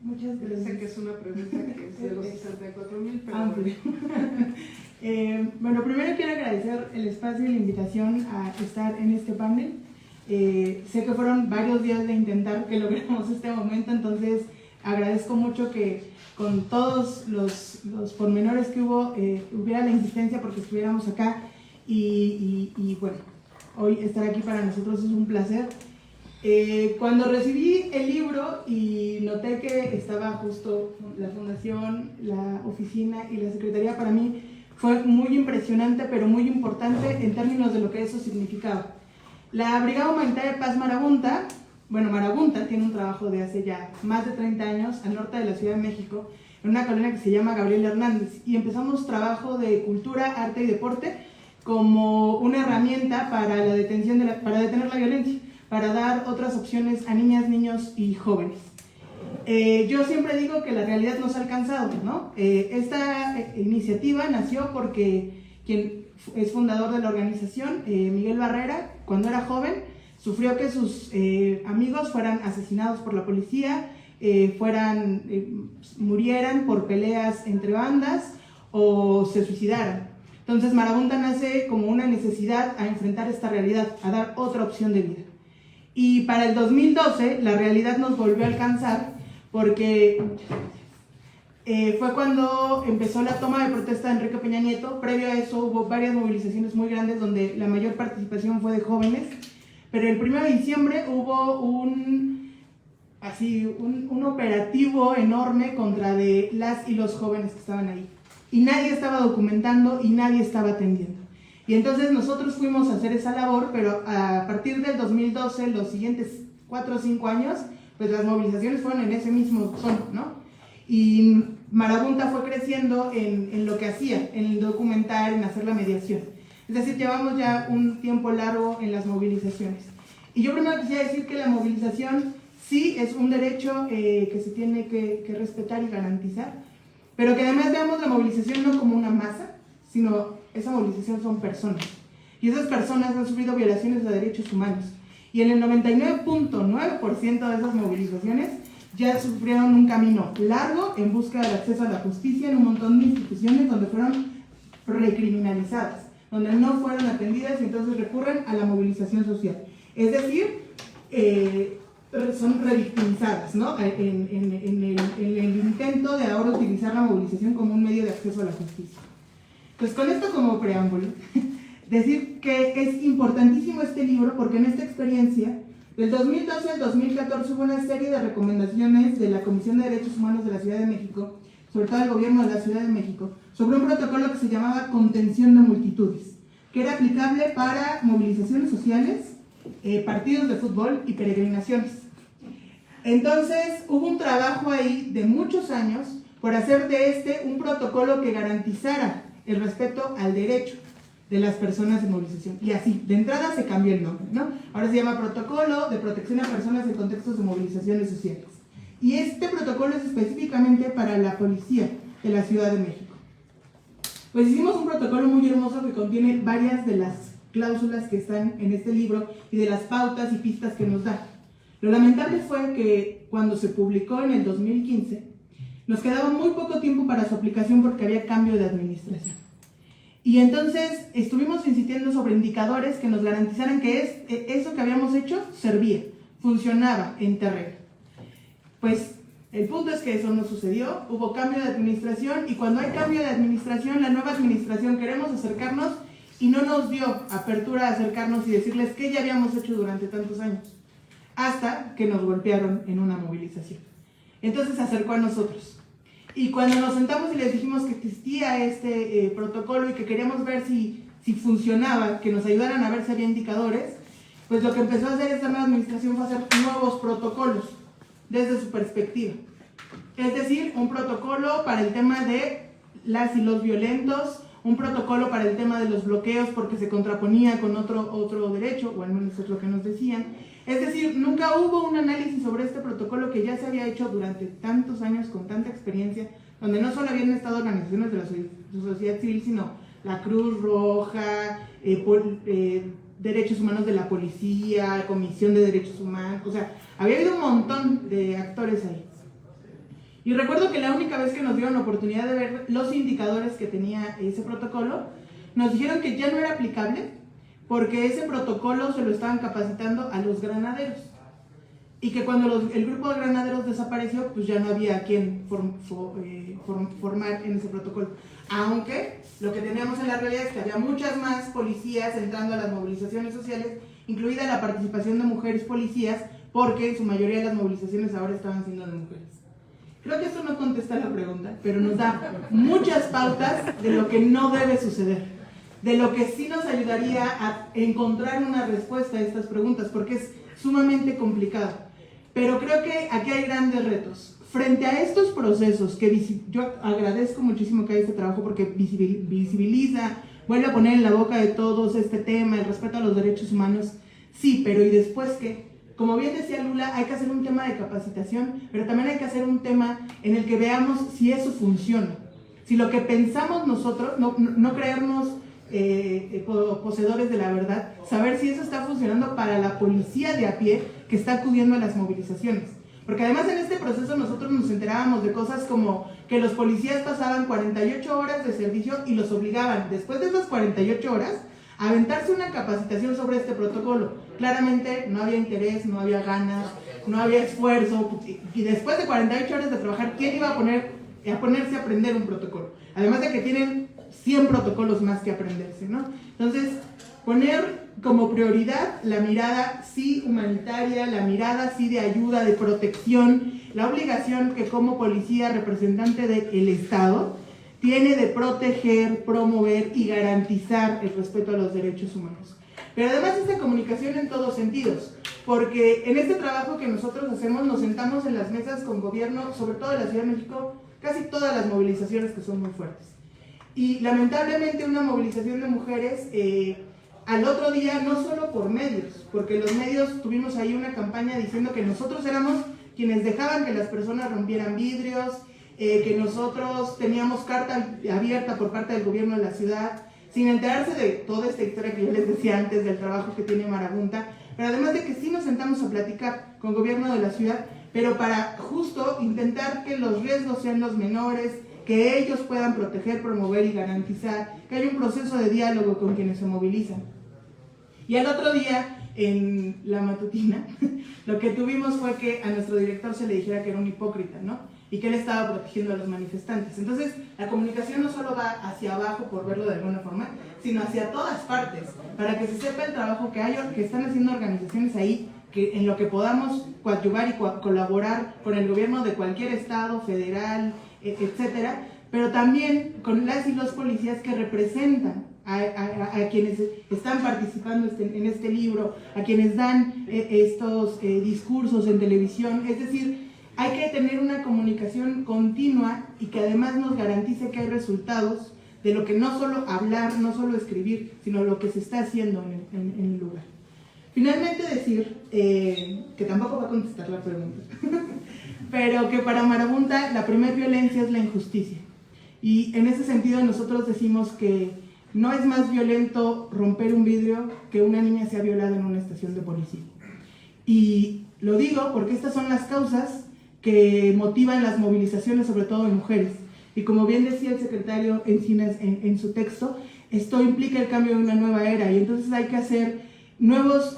Muchas gracias. Sé que es una pregunta que es de los 64,000, pero amplio. Bueno, primero quiero agradecer el espacio y la invitación a estar en este panel. Sé que fueron varios días de intentar que logremos este momento, entonces agradezco mucho que con todos los pormenores que hubiera la insistencia porque estuviéramos acá y bueno, hoy estar aquí para nosotros es un placer. Cuando recibí el libro y noté que estaba justo la fundación, la oficina y la secretaría, para mí fue muy impresionante, pero muy importante en términos de lo que eso significaba. La Brigada Humanitaria de Paz Marabunta, bueno, Marabunta tiene un trabajo de hace ya más de 30 años al norte de la Ciudad de México, en una colonia que se llama Gabriel Hernández, y empezamos trabajo de cultura, arte y deporte como una herramienta para la detención para detener la violencia, para dar otras opciones a niñas, niños y jóvenes. Yo siempre digo que la realidad nos ha alcanzado, ¿no? Esta iniciativa nació porque quien es fundador de la organización, Miguel Barrera, cuando era joven, sufrió que sus amigos fueran asesinados por la policía, murieran por peleas entre bandas o se suicidaran. Entonces Marabunta nace como una necesidad a enfrentar esta realidad, a dar otra opción de vida. Y para el 2012 la realidad nos volvió a alcanzar porque fue cuando empezó la toma de protesta de Enrique Peña Nieto. Previo a eso hubo varias movilizaciones muy grandes donde la mayor participación fue de jóvenes, pero el 1 de diciembre hubo un operativo enorme contra de las y los jóvenes que estaban ahí. Y nadie estaba documentando y nadie estaba atendiendo. Y entonces nosotros fuimos a hacer esa labor, pero a partir del 2012, los siguientes 4 o 5 años, pues las movilizaciones fueron en ese mismo tono, ¿no? Y Marabunta fue creciendo en lo que hacía, en documentar, en hacer la mediación. Es decir, llevamos ya un tiempo largo en las movilizaciones. Y yo primero quisiera decir que la movilización sí es un derecho que se tiene que respetar y garantizar, pero que además veamos la movilización no como una masa, sino esa movilización son personas. Y esas personas han sufrido violaciones de derechos humanos. Y en el 99.9% de esas movilizaciones ya sufrieron un camino largo en busca del acceso a la justicia en un montón de instituciones donde fueron recriminalizadas, donde no fueron atendidas y entonces recurren a la movilización social. Es decir, son revictimizadas, ¿no? En el intento de ahora utilizar la movilización como un medio de acceso a la justicia. Pues con esto como preámbulo, decir que es importantísimo este libro porque en esta experiencia, del 2012 al 2014 hubo una serie de recomendaciones de la Comisión de Derechos Humanos de la Ciudad de México, sobre todo el gobierno de la Ciudad de México, sobre un protocolo que se llamaba contención de multitudes, que era aplicable para movilizaciones sociales, partidos de fútbol y peregrinaciones. Entonces hubo un trabajo ahí de muchos años por hacer de un protocolo que garantizara el respeto al derecho de las personas en movilización. Y así, de entrada se cambió el nombre, ¿no? Ahora se llama Protocolo de Protección a Personas en Contextos de Movilizaciones Sociales. Y este protocolo es específicamente para la policía de la Ciudad de México. Pues hicimos un protocolo muy hermoso que contiene varias de las cláusulas que están en este libro y de las pautas y pistas que nos da. Lo lamentable fue que cuando se publicó en el 2015, nos quedaba muy poco tiempo para su aplicación porque había cambio de administración. Y entonces estuvimos insistiendo sobre indicadores que nos garantizaran que eso que habíamos hecho servía, funcionaba en terreno. Pues el punto es que eso no sucedió, hubo cambio de administración y cuando hay cambio de administración, la nueva administración queremos acercarnos y no nos dio apertura a acercarnos y decirles qué ya habíamos hecho durante tantos años, hasta que nos golpearon en una movilización. Entonces se acercó a nosotros. Y cuando nos sentamos y les dijimos que existía este protocolo y que queríamos ver si funcionaba, que nos ayudaran a ver si había indicadores, pues lo que empezó a hacer esta nueva administración fue hacer nuevos protocolos desde su perspectiva. Es decir, un protocolo para el tema de las y los violentos, un protocolo para el tema de los bloqueos porque se contraponía con otro derecho, o al menos es lo que nos decían. Es decir, nunca hubo un análisis sobre este protocolo que ya se había hecho durante tantos años con tanta experiencia, donde no solo habían estado organizaciones de la sociedad civil, sino la Cruz Roja, Derechos Humanos de la Policía, Comisión de Derechos Humanos, o sea, había habido un montón de actores ahí. Y recuerdo que la única vez que nos dieron la oportunidad de ver los indicadores que tenía ese protocolo, nos dijeron que ya no era aplicable porque ese protocolo se lo estaban capacitando a los granaderos y que cuando el grupo de granaderos desapareció, pues ya no había quien formar en ese protocolo. Aunque lo que teníamos en la realidad es que había muchas más policías entrando a las movilizaciones sociales, incluida la participación de mujeres policías, porque en su mayoría de las movilizaciones ahora estaban siendo de mujeres. Creo que eso no contesta la pregunta, pero nos da muchas pautas de lo que no debe suceder, de lo que sí nos ayudaría a encontrar una respuesta a estas preguntas, porque es sumamente complicado. Pero creo que aquí hay grandes retos. Frente a estos procesos, que yo agradezco muchísimo que haya este trabajo porque visibiliza, vuelve a poner en la boca de todos este tema, el respeto a los derechos humanos, Sí, pero ¿y después qué? Como bien decía Lula, hay que hacer un tema de capacitación, pero también hay que hacer un tema en el que veamos si eso funciona. Si lo que pensamos nosotros, no creernos poseedores de la verdad, saber si eso está funcionando para la policía de a pie que está acudiendo a las movilizaciones. Porque además en este proceso nosotros nos enterábamos de cosas como que los policías pasaban 48 horas de servicio y los obligaban, después de esas 48 horas, a aventarse una capacitación sobre este protocolo. Claramente no había interés, no había ganas, no había esfuerzo, y después de 48 horas de trabajar, ¿quién iba a ponerse a aprender un protocolo? Además de que tienen 100 protocolos más que aprenderse, ¿no? Entonces, poner como prioridad la mirada sí humanitaria, la mirada sí de ayuda, de protección, la obligación que como policía representante del Estado tiene de proteger, promover y garantizar el respeto a los derechos humanos. Pero además esta comunicación en todos sentidos, porque en este trabajo que nosotros hacemos nos sentamos en las mesas con gobierno, sobre todo en la Ciudad de México, casi todas las movilizaciones que son muy fuertes. Y lamentablemente una movilización de mujeres al otro día, no solo por medios, porque los medios tuvimos ahí una campaña diciendo que nosotros éramos quienes dejaban que las personas rompieran vidrios, que nosotros teníamos carta abierta por parte del gobierno de la ciudad, sin enterarse de toda esta historia que yo les decía antes del trabajo que tiene Marabunta, pero además de que sí nos sentamos a platicar con el gobierno de la ciudad, pero para justo intentar que los riesgos sean los menores, que ellos puedan proteger, promover y garantizar, que haya un proceso de diálogo con quienes se movilizan. Y al otro día, en la matutina, lo que tuvimos fue que a nuestro director se le dijera que era un hipócrita, ¿no? Y que él estaba protegiendo a los manifestantes. Entonces, la comunicación no solo va hacia abajo, por verlo de alguna forma, sino hacia todas partes, para que se sepa el trabajo que están haciendo organizaciones ahí, que en lo que podamos coadyuvar y colaborar con el gobierno de cualquier estado, federal, etcétera, pero también con las y los policías que representan a quienes están participando en este libro, a quienes dan estos discursos en televisión. Es decir, hay que tener una comunicación continua y que además nos garantice que hay resultados de lo que no solo hablar, no solo escribir, sino lo que se está haciendo en el lugar. Finalmente decir, que tampoco va a contestar la pregunta, pero que para Marabunta la primera violencia es la injusticia. Y en ese sentido nosotros decimos que no es más violento romper un vidrio que una niña sea violada en una estación de policía. Y lo digo porque estas son las causas que motivan las movilizaciones, sobre todo de mujeres. Y como bien decía el secretario Encinas en su texto, esto implica el cambio de una nueva era, y entonces hay que hacer nuevos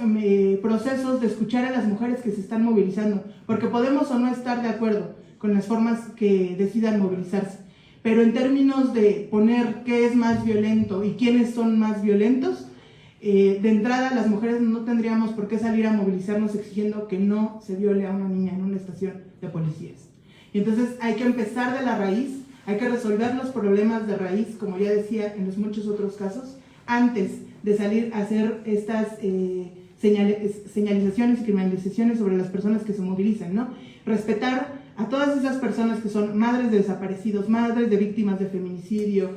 procesos de escuchar a las mujeres que se están movilizando, porque podemos o no estar de acuerdo con las formas que decidan movilizarse, pero en términos de poner qué es más violento y quiénes son más violentos, de entrada las mujeres no tendríamos por qué salir a movilizarnos exigiendo que no se viole a una niña en una estación de policías. Y entonces hay que empezar de la raíz, hay que resolver los problemas de raíz, como ya decía en los muchos otros casos, antes de salir a hacer estas señalizaciones y criminalizaciones sobre las personas que se movilizan, ¿no? Respetar a todas esas personas que son madres de desaparecidos, madres de víctimas de feminicidio,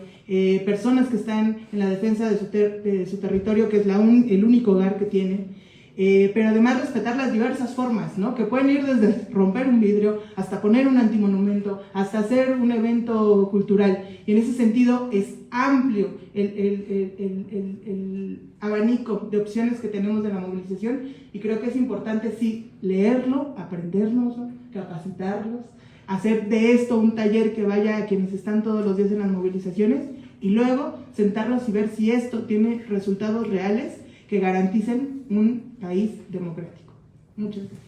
personas que están en la defensa de su territorio, que es el único hogar que tienen, pero además respetar las diversas formas, ¿no? Que pueden ir desde romper un vidrio hasta poner un antimonumento, hasta hacer un evento cultural. Y en ese sentido es amplio el abanico de opciones que tenemos de la movilización, y creo que es importante sí leerlo, aprendérnoslo, capacitarlos, hacer de esto un taller que vaya a quienes están todos los días en las movilizaciones, y luego sentarlos y ver si esto tiene resultados reales que garanticen un país democrático. Muchas gracias.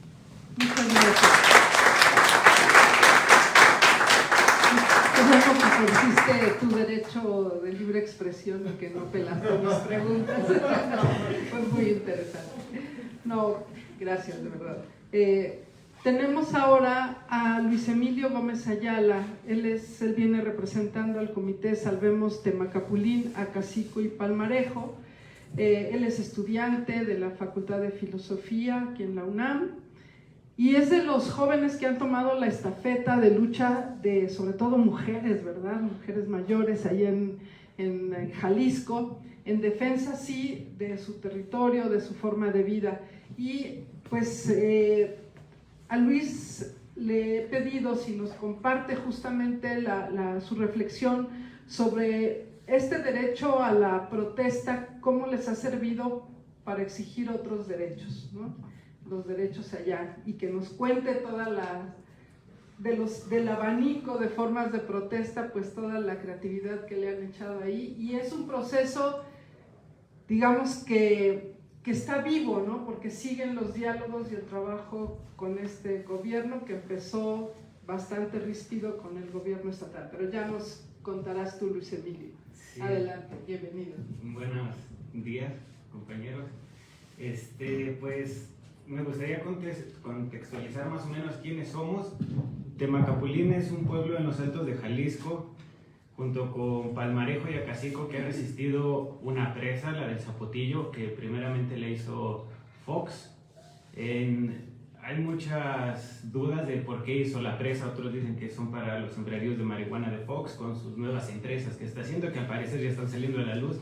Muchas gracias. Como ejerciste tu derecho de libre expresión y que no pelaste mis preguntas. Fue muy interesante. No, gracias, de verdad. Tenemos ahora a Luis Emilio Gómez Ayala. Él viene representando al Comité Salvemos Temacapulín, Acacico y Palmarejo. Él es estudiante de la Facultad de Filosofía aquí en la UNAM y es de los jóvenes que han tomado la estafeta de lucha de, sobre todo mujeres, ¿verdad? Mujeres mayores ahí en Jalisco, en defensa sí de su territorio, de su forma de vida. Y pues a Luis le he pedido si nos comparte justamente su reflexión sobre este derecho a la protesta, cómo les ha servido para exigir otros derechos, ¿no? Los derechos allá, y que nos cuente del abanico de formas de protesta, pues toda la creatividad que le han echado ahí. Y es un proceso, digamos, que está vivo, ¿no? Porque siguen los diálogos y el trabajo con este gobierno que empezó bastante ríspido con el gobierno estatal. Pero ya nos contarás tú, Luis Emilio. Sí. Adelante, bienvenido. Buenos días, compañeros. Pues me gustaría contextualizar más o menos quiénes somos. Temacapulín es un pueblo en los altos de Jalisco, junto con Palmarejo y Acacico, que ha resistido una presa, la del Zapotillo, que primeramente le hizo Fox. Hay muchas dudas de por qué hizo la presa. Otros dicen que son para los sembradíos de marihuana de Fox, con sus nuevas empresas que está haciendo, que al parecer ya están saliendo a la luz.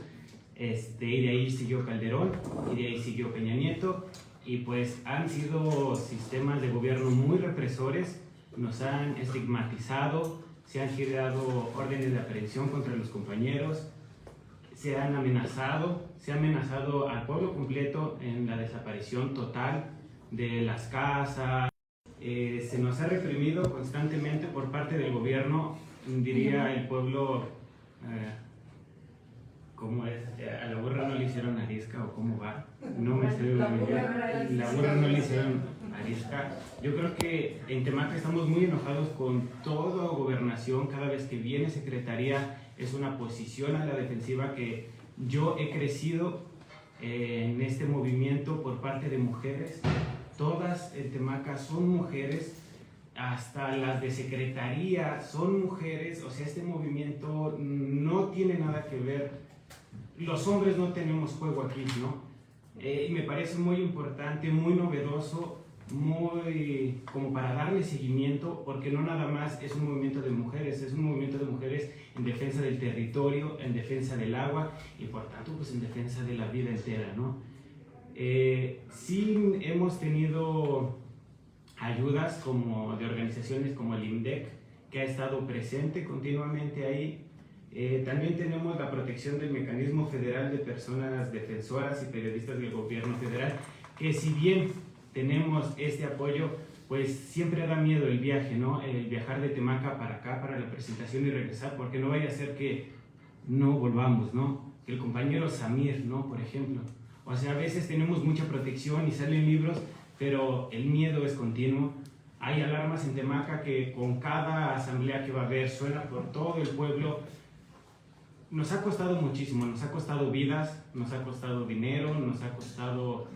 Y de ahí siguió Calderón, y de ahí siguió Peña Nieto, y pues han sido sistemas de gobierno muy represores, nos han estigmatizado, se han girado órdenes de aprehensión contra los compañeros, se ha amenazado al pueblo completo en la desaparición total de las casas. Se nos ha reprimido constantemente por parte del gobierno, diría el pueblo, ¿cómo es? A la burra no le hicieron arisca, o cómo va, no me estoy muy bien. La burra no le hicieron arisca. Yo creo que en Temaca estamos muy enojados con toda gobernación. Cada vez que viene secretaría es una posición a la defensiva, que yo he crecido en este movimiento por parte de mujeres. Todas en Temaca son mujeres, hasta las de secretaría son mujeres. O sea, este movimiento no tiene nada que ver. Los hombres no tenemos juego aquí, ¿no? Y me parece muy importante, muy novedoso, muy como para darle seguimiento, porque no nada más es un movimiento de mujeres, es un movimiento de mujeres en defensa del territorio, en defensa del agua, y por tanto pues en defensa de la vida entera, ¿no? Sí hemos tenido ayudas como de organizaciones como el IMDEC, que ha estado presente continuamente ahí. También tenemos la protección del Mecanismo Federal de Personas Defensoras y Periodistas del Gobierno Federal, que si bien tenemos este apoyo, pues siempre da miedo el viaje, ¿no? El viajar de Temaca para acá, para la presentación y regresar, porque no vaya a ser que no volvamos, ¿no? Que el compañero Samir, ¿no? Por ejemplo. O sea, a veces tenemos mucha protección y salen libros, pero el miedo es continuo. Hay alarmas en Temaca que con cada asamblea que va a haber suena por todo el pueblo. Nos ha costado muchísimo, nos ha costado vidas, nos ha costado dinero, nos ha costado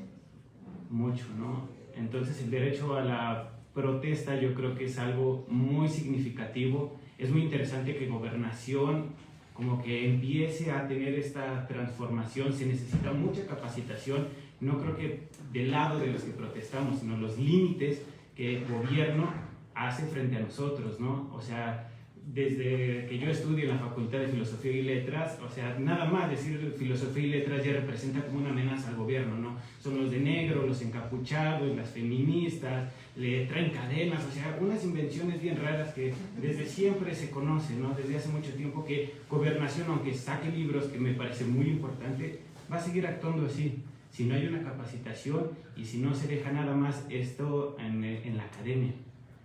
mucho, ¿no? Entonces el derecho a la protesta yo creo que es algo muy significativo. Es muy interesante que Gobernación como que empiece a tener esta transformación. Se necesita mucha capacitación, no creo que del lado de los que protestamos, sino los límites que el gobierno hace frente a nosotros, ¿no? O sea, desde que yo estudio en la Facultad de Filosofía y Letras, o sea, nada más decir filosofía y letras ya representa como una amenaza al gobierno, ¿no? Son los de negro, los encapuchados, las feministas, le traen cadenas, o sea, unas invenciones bien raras que desde siempre se conocen, ¿no? Desde hace mucho tiempo que Gobernación, aunque saque libros, que me parece muy importante, va a seguir actuando así. Si no hay una capacitación y si no se deja nada más esto en la academia.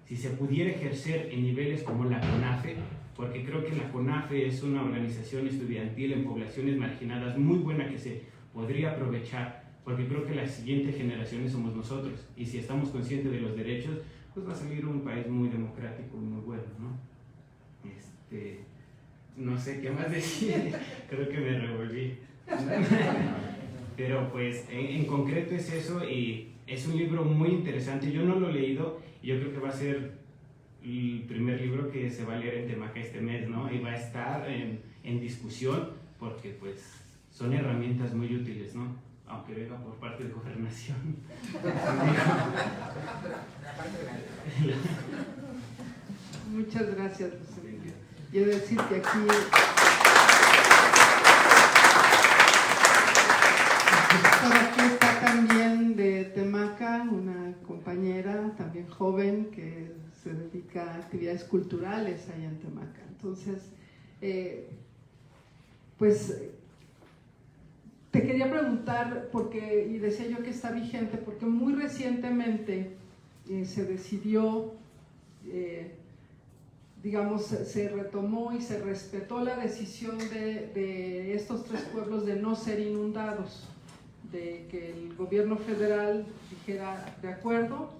Si se pudiera ejercer en niveles como la CONAFE, porque creo que la CONAFE es una organización estudiantil en poblaciones marginadas muy buena que se podría aprovechar, porque creo que las siguientes generaciones somos nosotros, y si estamos conscientes de los derechos, pues va a salir un país muy democrático y muy bueno, ¿no? No sé qué más decir, creo que me revolví. Pero pues en concreto es eso, y es un libro muy interesante. Yo no lo he leído, y yo creo que va a ser el primer libro que se va a leer en Temaca este mes, ¿no? Y va a estar en discusión, porque pues son herramientas muy útiles, ¿no? Aunque venga por parte de Gobernación. Muchas gracias, Luis Emilio. Quiero decir que aquí joven que se dedica a actividades culturales allá en Temaca. Entonces, pues te quería preguntar, porque, y decía yo que está vigente, porque muy recientemente se decidió, digamos, se retomó y se respetó la decisión de estos 3 pueblos de no ser inundados, de que el gobierno federal dijera de acuerdo,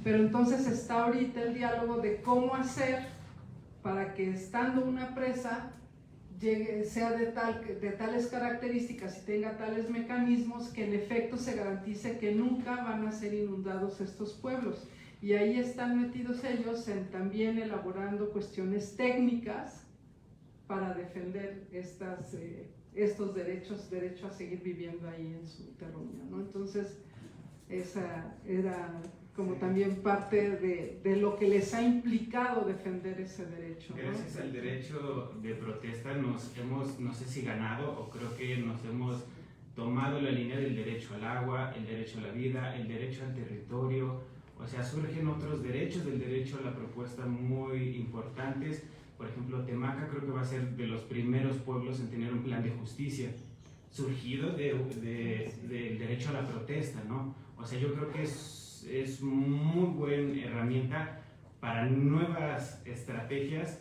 pero entonces está ahorita el diálogo de cómo hacer para que estando una presa sea de tales características y tenga tales mecanismos que en efecto se garantice que nunca van a ser inundados estos pueblos. Y ahí están metidos ellos también elaborando cuestiones técnicas para defender estos derechos, derecho a seguir viviendo ahí en su terruño, ¿no? Entonces, esa era como también parte de lo que les ha implicado defender ese derecho, ¿no? Gracias al derecho de protesta nos hemos, no sé si ganado, o creo que nos hemos tomado la línea del derecho al agua, el derecho a la vida, el derecho al territorio. O sea, surgen otros derechos del derecho a la propuesta muy importantes. Por ejemplo, Temaca creo que va a ser de los primeros pueblos en tener un plan de justicia, surgido del derecho a la protesta, ¿no? O sea, yo creo que es muy buena herramienta para nuevas estrategias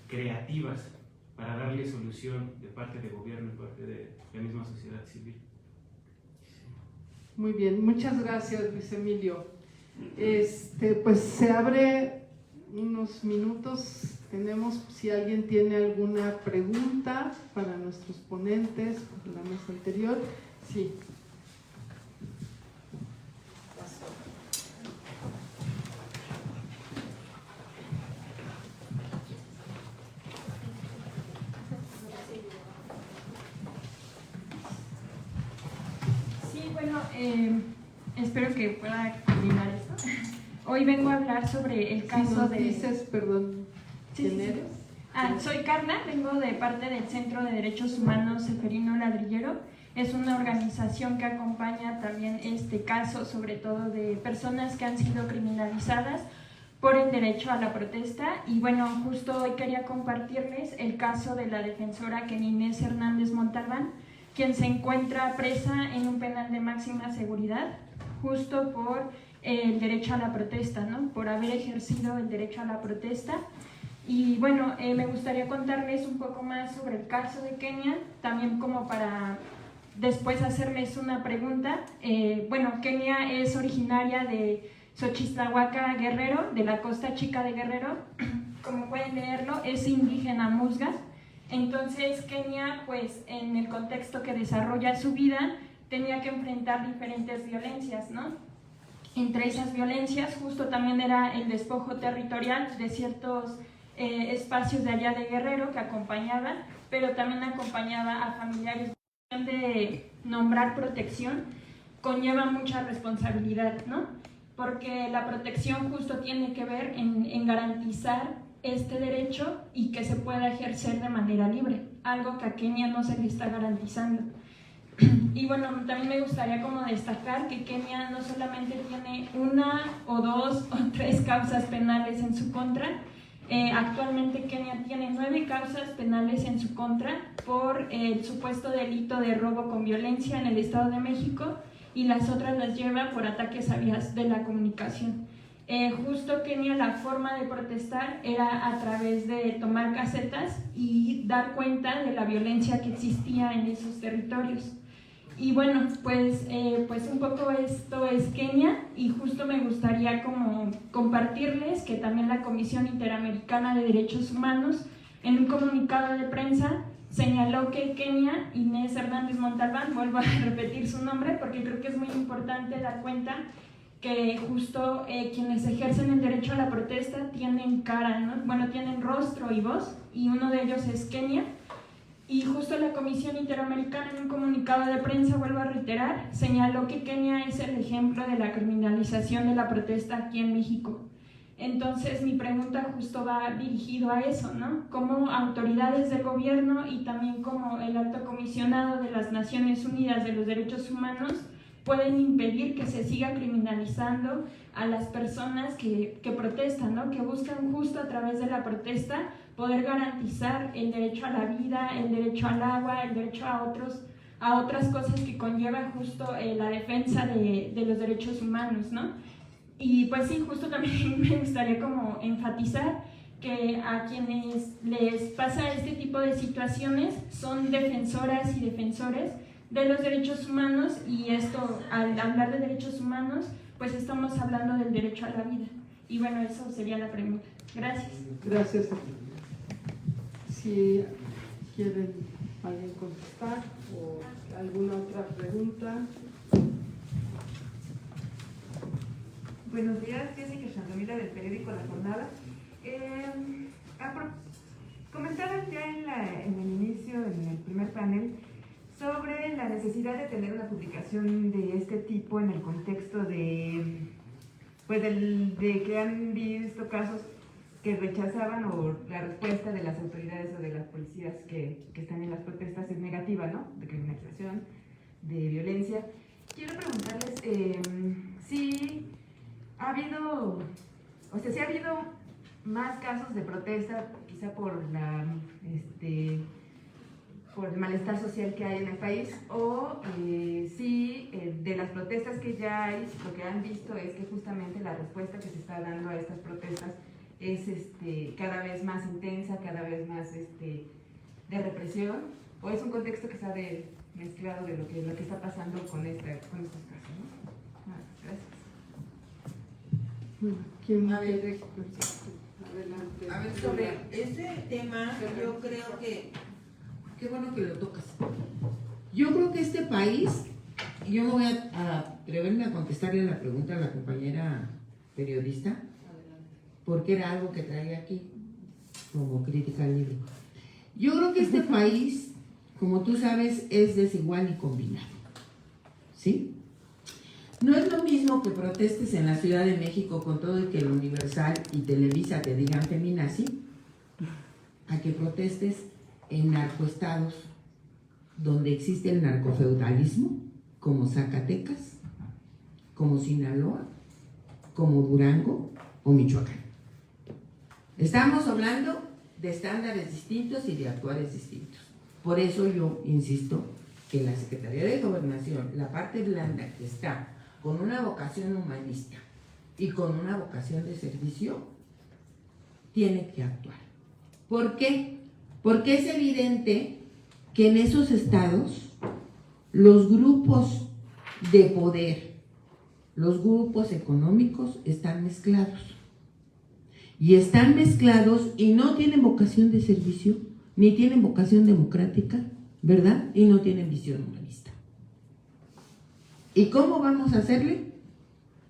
creativas para darle solución de parte del gobierno y parte de la misma sociedad civil. Muy bien, muchas gracias, Luis Emilio. Pues se abre unos minutos. Tenemos, si alguien tiene alguna pregunta para nuestros ponentes de la mesa anterior. Sí. Sí, bueno, espero que pueda coordinar esto. Hoy vengo a hablar sobre el caso de... Dices, perdón, ¿quién eres? Soy Carla, vengo de parte del Centro de Derechos Humanos Seferino Ladrillero. Es una organización que acompaña también este caso, sobre todo de personas que han sido criminalizadas por el derecho a la protesta. Y bueno, justo hoy quería compartirles el caso de la defensora Kenia Inés Hernández Montalbán, quien se encuentra presa en un penal de máxima seguridad, justo por el derecho a la protesta, ¿no? Por haber ejercido el derecho a la protesta. Y bueno, me gustaría contarles un poco más sobre el caso de Kenia, también como para después hacerles una pregunta. Bueno, Kenia es originaria de Xochitlahuaca, Guerrero, de la Costa Chica de Guerrero. Como pueden leerlo, es indígena musga. Entonces Kenia, pues en el contexto que desarrolla su vida, tenía que enfrentar diferentes violencias, ¿no? Entre esas violencias justo también era el despojo territorial de ciertos espacios de allá de Guerrero que acompañaba, pero también acompañaba a familiares. De nombrar protección conlleva mucha responsabilidad, ¿no? Porque la protección justo tiene que ver en garantizar este derecho y que se pueda ejercer de manera libre, algo que a Kenia no se le está garantizando. Y bueno, también me gustaría como destacar que Kenia no solamente tiene 1 o 2 o 3 causas penales en su contra. Actualmente Kenia tiene 9 causas penales en su contra por el supuesto delito de robo con violencia en el Estado de México, y las otras las lleva por ataques a vías de la comunicación. Justo Kenia, la forma de protestar era a través de tomar casetas y dar cuenta de la violencia que existía en esos territorios. Y bueno, pues un poco esto es Kenia, y justo me gustaría como compartirles que también la Comisión Interamericana de Derechos Humanos en un comunicado de prensa señaló que Kenia Inés Hernández Montalbán, vuelvo a repetir su nombre porque creo que es muy importante dar cuenta que justo quienes ejercen el derecho a la protesta tienen cara, ¿no? Bueno, tienen rostro y voz, y uno de ellos es Kenia. Y justo la Comisión Interamericana en un comunicado de prensa, vuelvo a reiterar, señaló que Kenia es el ejemplo de la criminalización de la protesta aquí en México. Entonces mi pregunta justo va dirigido a eso, ¿no? Como autoridades del gobierno y también como el Alto Comisionado de las Naciones Unidas de los Derechos Humanos, pueden impedir que se siga criminalizando a las personas que protestan, ¿no? Que buscan justo a través de la protesta poder garantizar el derecho a la vida, el derecho al agua, el derecho a otras cosas que conllevan justo la defensa de los derechos humanos, ¿no? Y pues sí, justo también me gustaría como enfatizar que a quienes les pasa este tipo de situaciones son defensoras y defensores de los derechos humanos, y esto, al hablar de derechos humanos, pues estamos hablando del derecho a la vida. Y bueno, eso sería la pregunta. Gracias. Gracias. Si quieren alguien contestar o alguna otra pregunta. Buenos días, Jessica Chandomira del periódico La Jornada. Comentaban ya en el inicio, en el primer panel, sobre la necesidad de tener una publicación de este tipo en el contexto de que han visto casos que rechazaban, o la respuesta de las autoridades o de las policías que están en las protestas es negativa, ¿no? De criminalización, de violencia. Quiero preguntarles si ha habido más casos de protesta, quizá por el malestar social que hay en el país, o si de las protestas que ya hay, lo que han visto es que justamente la respuesta que se está dando a estas protestas es cada vez más intensa, cada vez más de represión, o es un contexto que está mezclado de lo que está pasando con estos casos, ¿no? Gracias. ¿Quién A ver. quiere? Adelante. A ver, sobre ese tema, yo creo que, qué bueno que lo tocas. Yo creo que este país, yo no voy a atreverme a contestarle la pregunta a la compañera periodista, porque era algo que traía aquí como crítica libre. Yo creo que este país, como tú sabes, es desigual y combinado, ¿sí? No es lo mismo que protestes en la Ciudad de México con todo y que el Universal y Televisa te digan feminazi, a que protestes en narcoestados donde existe el narcofeudalismo, como Zacatecas, como Sinaloa, como Durango o Michoacán. Estamos hablando de estándares distintos y de actuares distintos. Por eso yo insisto que la Secretaría de Gobernación, la parte blanda que está con una vocación humanista y con una vocación de servicio, tiene que actuar. ¿Por qué? Porque es evidente que en esos estados los grupos de poder, los grupos económicos están mezclados. Y están mezclados y no tienen vocación de servicio, ni tienen vocación democrática, ¿verdad? Y no tienen visión humanista. ¿Y cómo vamos a hacerle?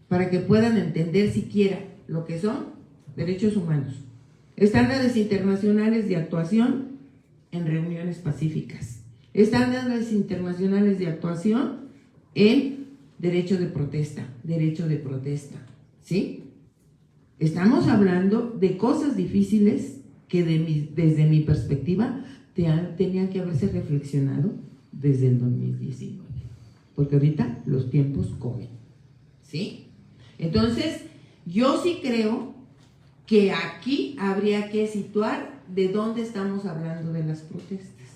Para que puedan entender siquiera lo que son derechos humanos, estándares internacionales de actuación en reuniones pacíficas, estándares internacionales de actuación en derecho de protesta, ¿sí? Estamos hablando de cosas difíciles que desde mi perspectiva tenían que haberse reflexionado desde el 2019. Porque ahorita los tiempos comen, ¿sí? Entonces, yo sí creo que aquí habría que situar de dónde estamos hablando de las protestas.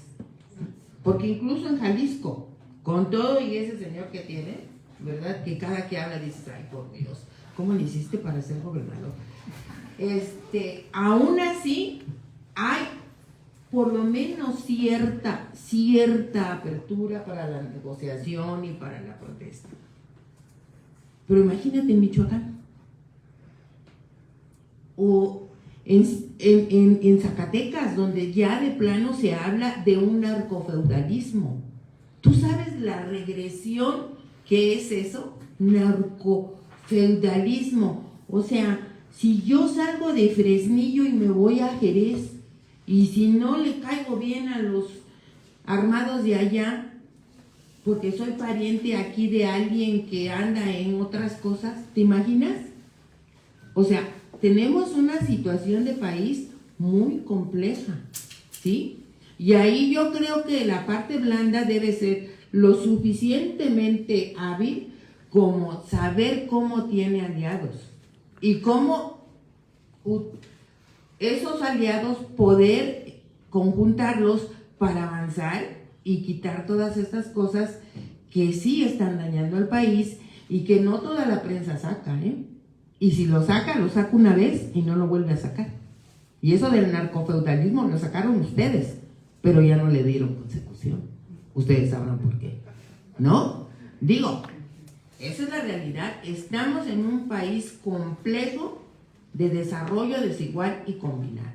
Porque incluso en Jalisco, con todo y ese señor que tiene, ¿verdad? Que cada que habla dices, ay, por Dios, ¿cómo le hiciste para ser gobernador? Aún así, hay por lo menos cierta apertura para la negociación y para la protesta. Pero imagínate en Michoacán, o en Zacatecas, donde ya de plano se habla de un narcofeudalismo. ¿Tú sabes la regresión que es eso? Narcofeudalismo. O sea, si yo salgo de Fresnillo y me voy a Jerez, y si no le caigo bien a los armados de allá, porque soy pariente aquí de alguien que anda en otras cosas, ¿te imaginas? O sea, tenemos una situación de país muy compleja, ¿sí? Y ahí yo creo que la parte blanda debe ser lo suficientemente hábil como saber cómo tiene aliados y cómo esos aliados poder conjuntarlos para avanzar y quitar todas estas cosas que sí están dañando al país y que no toda la prensa saca, ¿eh? Y si lo saca una vez y no lo vuelve a sacar. Y eso del narcofeudalismo lo sacaron ustedes, pero ya no le dieron consecución. Ustedes sabrán por qué, ¿no? Digo, esa es la realidad. Estamos en un país complejo de desarrollo desigual y combinado.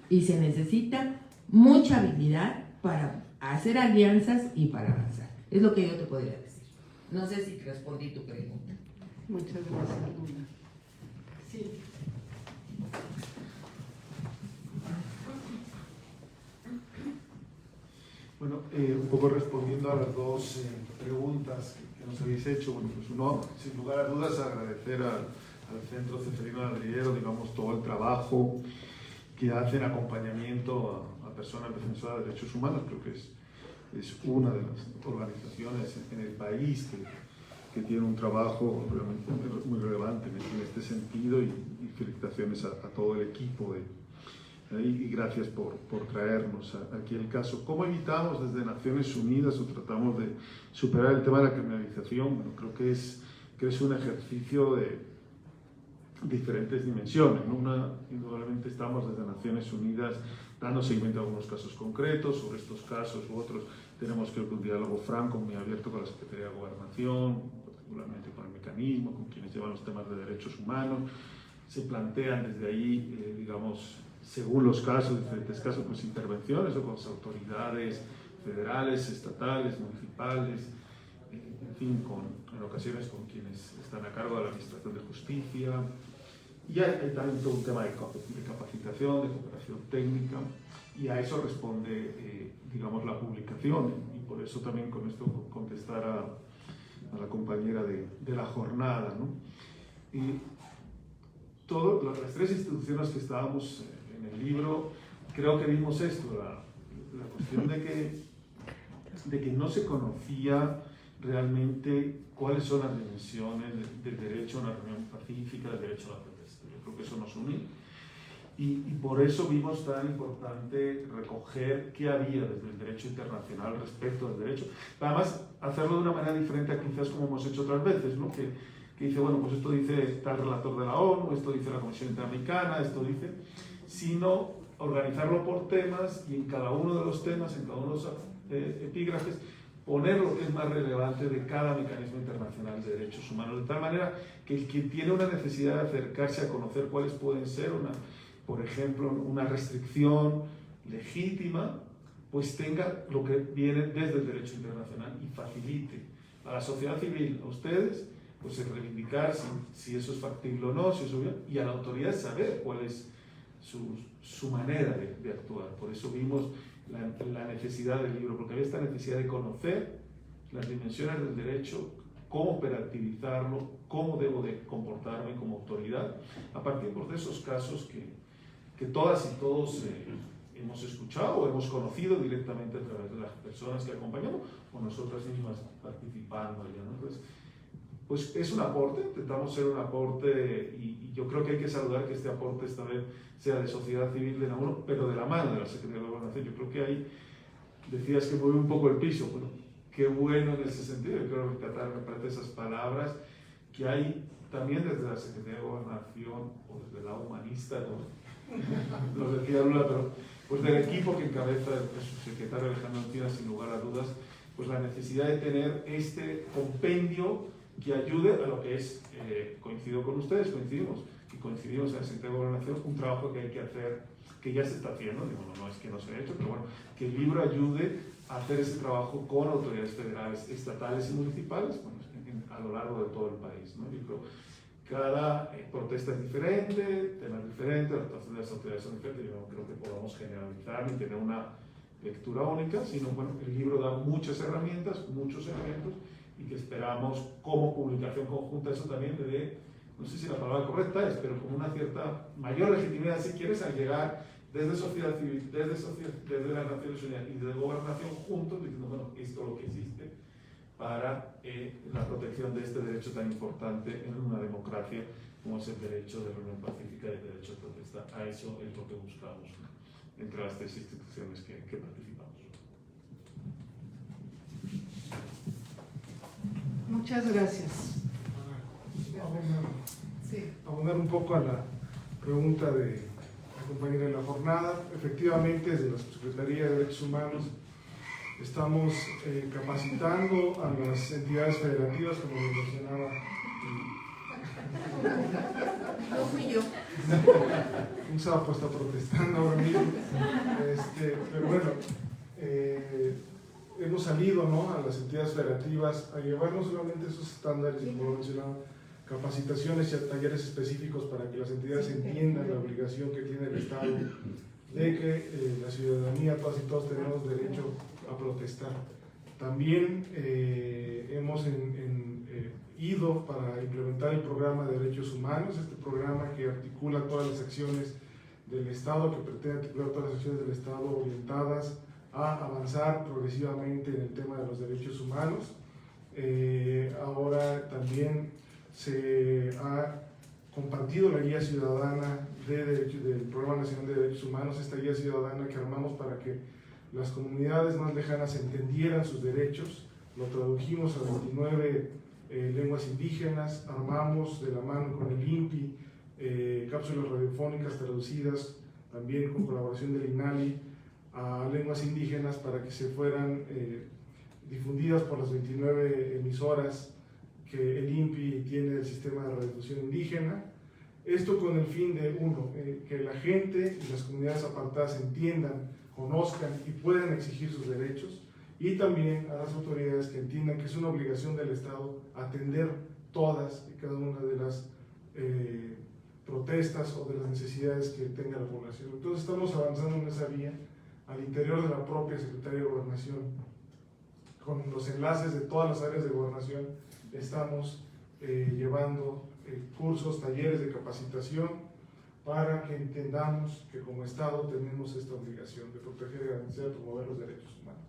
Y se necesita mucha habilidad para hacer alianzas y para avanzar. Es lo que yo te podría decir. No sé si respondí tu pregunta. Muchas gracias, Luna. Sí. Bueno, un poco respondiendo a las dos preguntas que nos habéis hecho, bueno, pues uno, sin lugar a dudas, agradecer al Centro Ceferino Ladrillero, digamos, todo el trabajo que hace en acompañamiento a personas defensoras de derechos humanos. Creo que es una de las organizaciones en el país que tiene un trabajo realmente muy relevante en este sentido, y felicitaciones a todo el equipo y gracias por traernos aquí el caso. ¿Cómo evitamos desde Naciones Unidas o tratamos de superar el tema de la criminalización? Bueno, creo que es un ejercicio de diferentes dimensiones, ¿no? Indudablemente estamos desde Naciones Unidas dando seguimiento a algunos casos concretos. Sobre estos casos u otros tenemos creo que un diálogo franco, muy abierto con la Secretaría de Gobernación, particularmente con el mecanismo, con quienes llevan los temas de derechos humanos. Se plantean desde ahí, digamos, según los casos, diferentes casos, pues intervenciones o con las autoridades federales, estatales, municipales, en fin, en ocasiones con quienes están a cargo de la Administración de Justicia. Y hay también todo un tema de capacitación, de cooperación técnica, y a eso responde, digamos, la publicación. Y por eso también con esto contestar a la compañera de la jornada, ¿no? Y las tres instituciones que estábamos en el libro, creo que vimos esto, la cuestión de que no se conocía realmente cuáles son las dimensiones del derecho a una reunión pacífica, del derecho a la protesta. Yo creo que eso nos une, y por eso vimos tan importante recoger qué había desde el derecho internacional respecto al derecho. Además, hacerlo de una manera diferente a quizás como hemos hecho otras veces, ¿no? Que dice, bueno, pues esto dice tal relator de la ONU, esto dice la Comisión Interamericana, esto dice, sino organizarlo por temas, y en cada uno de los temas, en cada uno de los epígrafes, poner lo que es más relevante de cada mecanismo internacional de derechos humanos, de tal manera que el que tiene una necesidad de acercarse a conocer cuáles pueden ser, por ejemplo, una restricción legítima, pues tenga lo que viene desde el derecho internacional y facilite a la sociedad civil, a ustedes, pues el reivindicar si eso es factible o no, si eso bien, y a la autoridad saber cuál es su manera de actuar. Por eso vimos la necesidad del libro, porque había esta necesidad de conocer las dimensiones del derecho, cómo operativizarlo, cómo debo de comportarme como autoridad, a partir de esos casos que todas y todos hemos escuchado o hemos conocido directamente a través de las personas que acompañamos o nosotras mismas participando allá, ¿no? Entonces, pues es un aporte, intentamos ser un aporte, y yo creo que hay que saludar que este aporte esta vez sea de sociedad civil de la ONU, pero de la mano de la Secretaría de Gobernación. Yo creo que ahí decías que mueve un poco el piso. Bueno, qué bueno en ese sentido. Yo quiero rescatar, me parece, esas palabras que hay también desde la Secretaría de Gobernación o desde la humanista, ¿no? Lo decía Lula, pero pues del equipo que encabeza el subsecretario Alejandro Encinas, sin lugar a dudas, pues la necesidad de tener este compendio que ayude a lo que es, coincido con ustedes, coincidimos en la Secretaría de Gobernación, un trabajo que hay que hacer, que ya se está haciendo, digo, no es que no se ha hecho, pero bueno, que el libro ayude a hacer ese trabajo con autoridades federales, estatales y municipales, bueno, a lo largo de todo el país, ¿no? Yo creo cada protesta es diferente, temas diferentes, las actuaciones de las autoridades son diferentes. Yo no creo que podamos generalizar ni tener una lectura única, sino bueno, el libro da muchas herramientas, muchos elementos, y que esperamos como publicación conjunta eso también le dé, no sé si la palabra correcta es, pero como una cierta mayor legitimidad, si quieres, al llegar desde sociedad civil, desde las Naciones Unidas y desde Gobernación juntos, diciendo, bueno, esto es lo que existe, para la protección de este derecho tan importante en una democracia como es el derecho de reunión pacífica y el derecho de protesta. A eso es lo que buscamos, ¿no?, entre las tres instituciones que participamos. Muchas gracias. Abonar un poco a la pregunta de la compañera de la jornada. Efectivamente, desde la Subsecretaría de Derechos Humanos estamos capacitando a las entidades federativas, como lo mencionaba. No fui yo. Un sapo está protestando ahora mismo. Pero bueno, hemos salido, ¿no?, a las entidades federativas a llevar no solamente esos estándares, como lo mencionaba, capacitaciones y talleres específicos para que las entidades entiendan la obligación que tiene el Estado de que la ciudadanía, todas y todos, tenemos derecho a protestar. También hemos ido para implementar el programa de derechos humanos, este programa que articula todas las acciones del Estado, que pretende articular todas las acciones del Estado orientadas a avanzar progresivamente en el tema de los derechos humanos. Ahora también se ha compartido la guía ciudadana del Programa Nacional de Derechos Humanos, esta guía ciudadana que armamos para que las comunidades más lejanas entendieran sus derechos. Lo tradujimos a 29 lenguas indígenas, armamos de la mano con el INPI cápsulas radiofónicas traducidas también con colaboración del INALI a lenguas indígenas para que se fueran difundidas por las 29 emisoras que el INPI tiene del sistema de radiodifusión indígena. Esto con el fin de, uno, que la gente y las comunidades apartadas entiendan, conozcan y puedan exigir sus derechos, y también a las autoridades que entiendan que es una obligación del Estado atender todas y cada una de las protestas o de las necesidades que tenga la población. Entonces estamos avanzando en esa vía al interior de la propia Secretaría de Gobernación, con los enlaces de todas las áreas de gobernación. Estamos llevando cursos, talleres de capacitación para que entendamos que como Estado tenemos esta obligación de proteger, garantizar y promover los derechos humanos.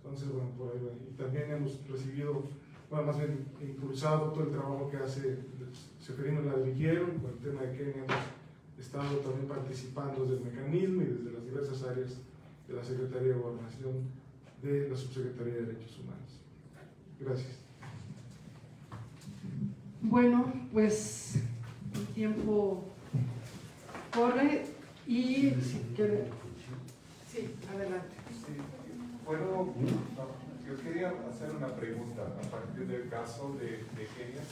Entonces, bueno, por ahí va. Y también hemos recibido, bueno, más bien impulsado todo el trabajo que hace Seferino Ladrillero, con el tema de Kenia hemos estado también participando desde el mecanismo y desde las diversas áreas de la Secretaría de Gobernación, de la Subsecretaría de Derechos Humanos. Gracias. Bueno, pues el tiempo corre y si quiere, sí, adelante. Sí, bueno, yo quería hacer una pregunta a partir del caso de Kenia.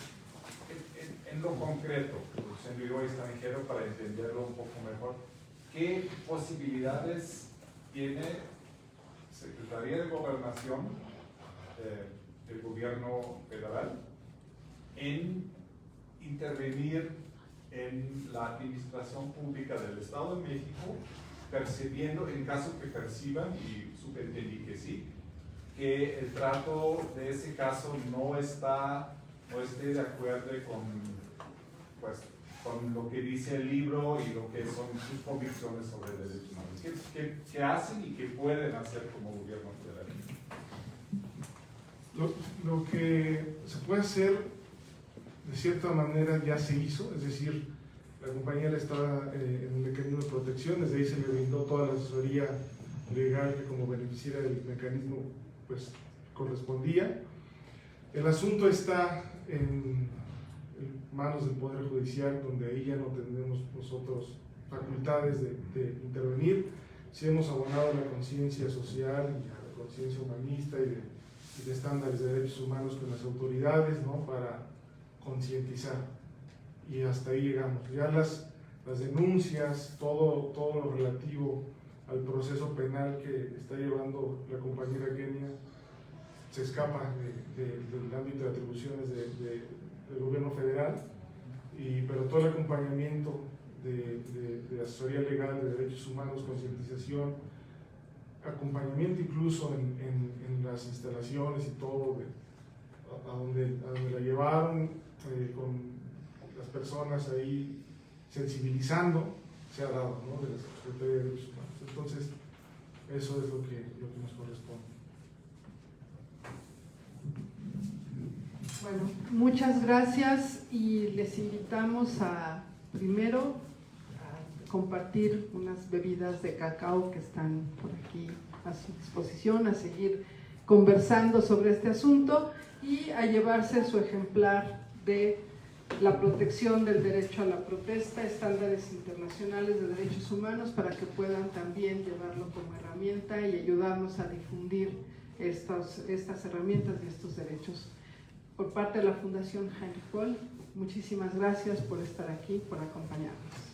En lo concreto, siendo yo extranjero, para entenderlo un poco mejor, ¿qué posibilidades tiene Secretaría de Gobernación del gobierno federal en intervenir en la administración pública del Estado de México, percibiendo, en caso que perciban, y subentendí que sí, que el trato de ese caso no esté de acuerdo con lo que dice el libro y lo que son sus convicciones sobre derechos humanos? ¿Qué hacen y qué pueden hacer como gobierno federal? Lo que se puede hacer, de cierta manera, ya se hizo, es decir, la compañía está en el mecanismo de protección, desde ahí se le brindó toda la asesoría legal que como beneficiaria del mecanismo pues correspondía. El asunto está en manos del Poder Judicial, donde ahí ya no tendremos nosotros facultades de intervenir. Si hemos abonado a la conciencia social y a la conciencia humanista y de estándares de derechos humanos con las autoridades, ¿no?, para concientizar, y hasta ahí llegamos. Ya las denuncias, todo lo relativo al proceso penal que está llevando la compañera Kenia se escapa del ámbito de atribuciones del gobierno federal, pero todo el acompañamiento de asesoría legal de derechos humanos, concientización, acompañamiento incluso en las instalaciones y todo, a donde la llevaron, con las personas ahí sensibilizando, se ha dado, ¿no?, de la Secretaría de Derechos Humanos. Entonces, eso es lo que nos corresponde. Bueno, muchas gracias y les invitamos a primero a compartir unas bebidas de cacao que están por aquí a su disposición, a seguir conversando sobre este asunto y a llevarse su ejemplar de la protección del derecho a la protesta, estándares internacionales de derechos humanos, para que puedan también llevarlo como herramienta y ayudarnos a difundir estas herramientas y estos derechos. Por parte de la Fundación Heinrich Böll, muchísimas gracias por estar aquí, por acompañarnos.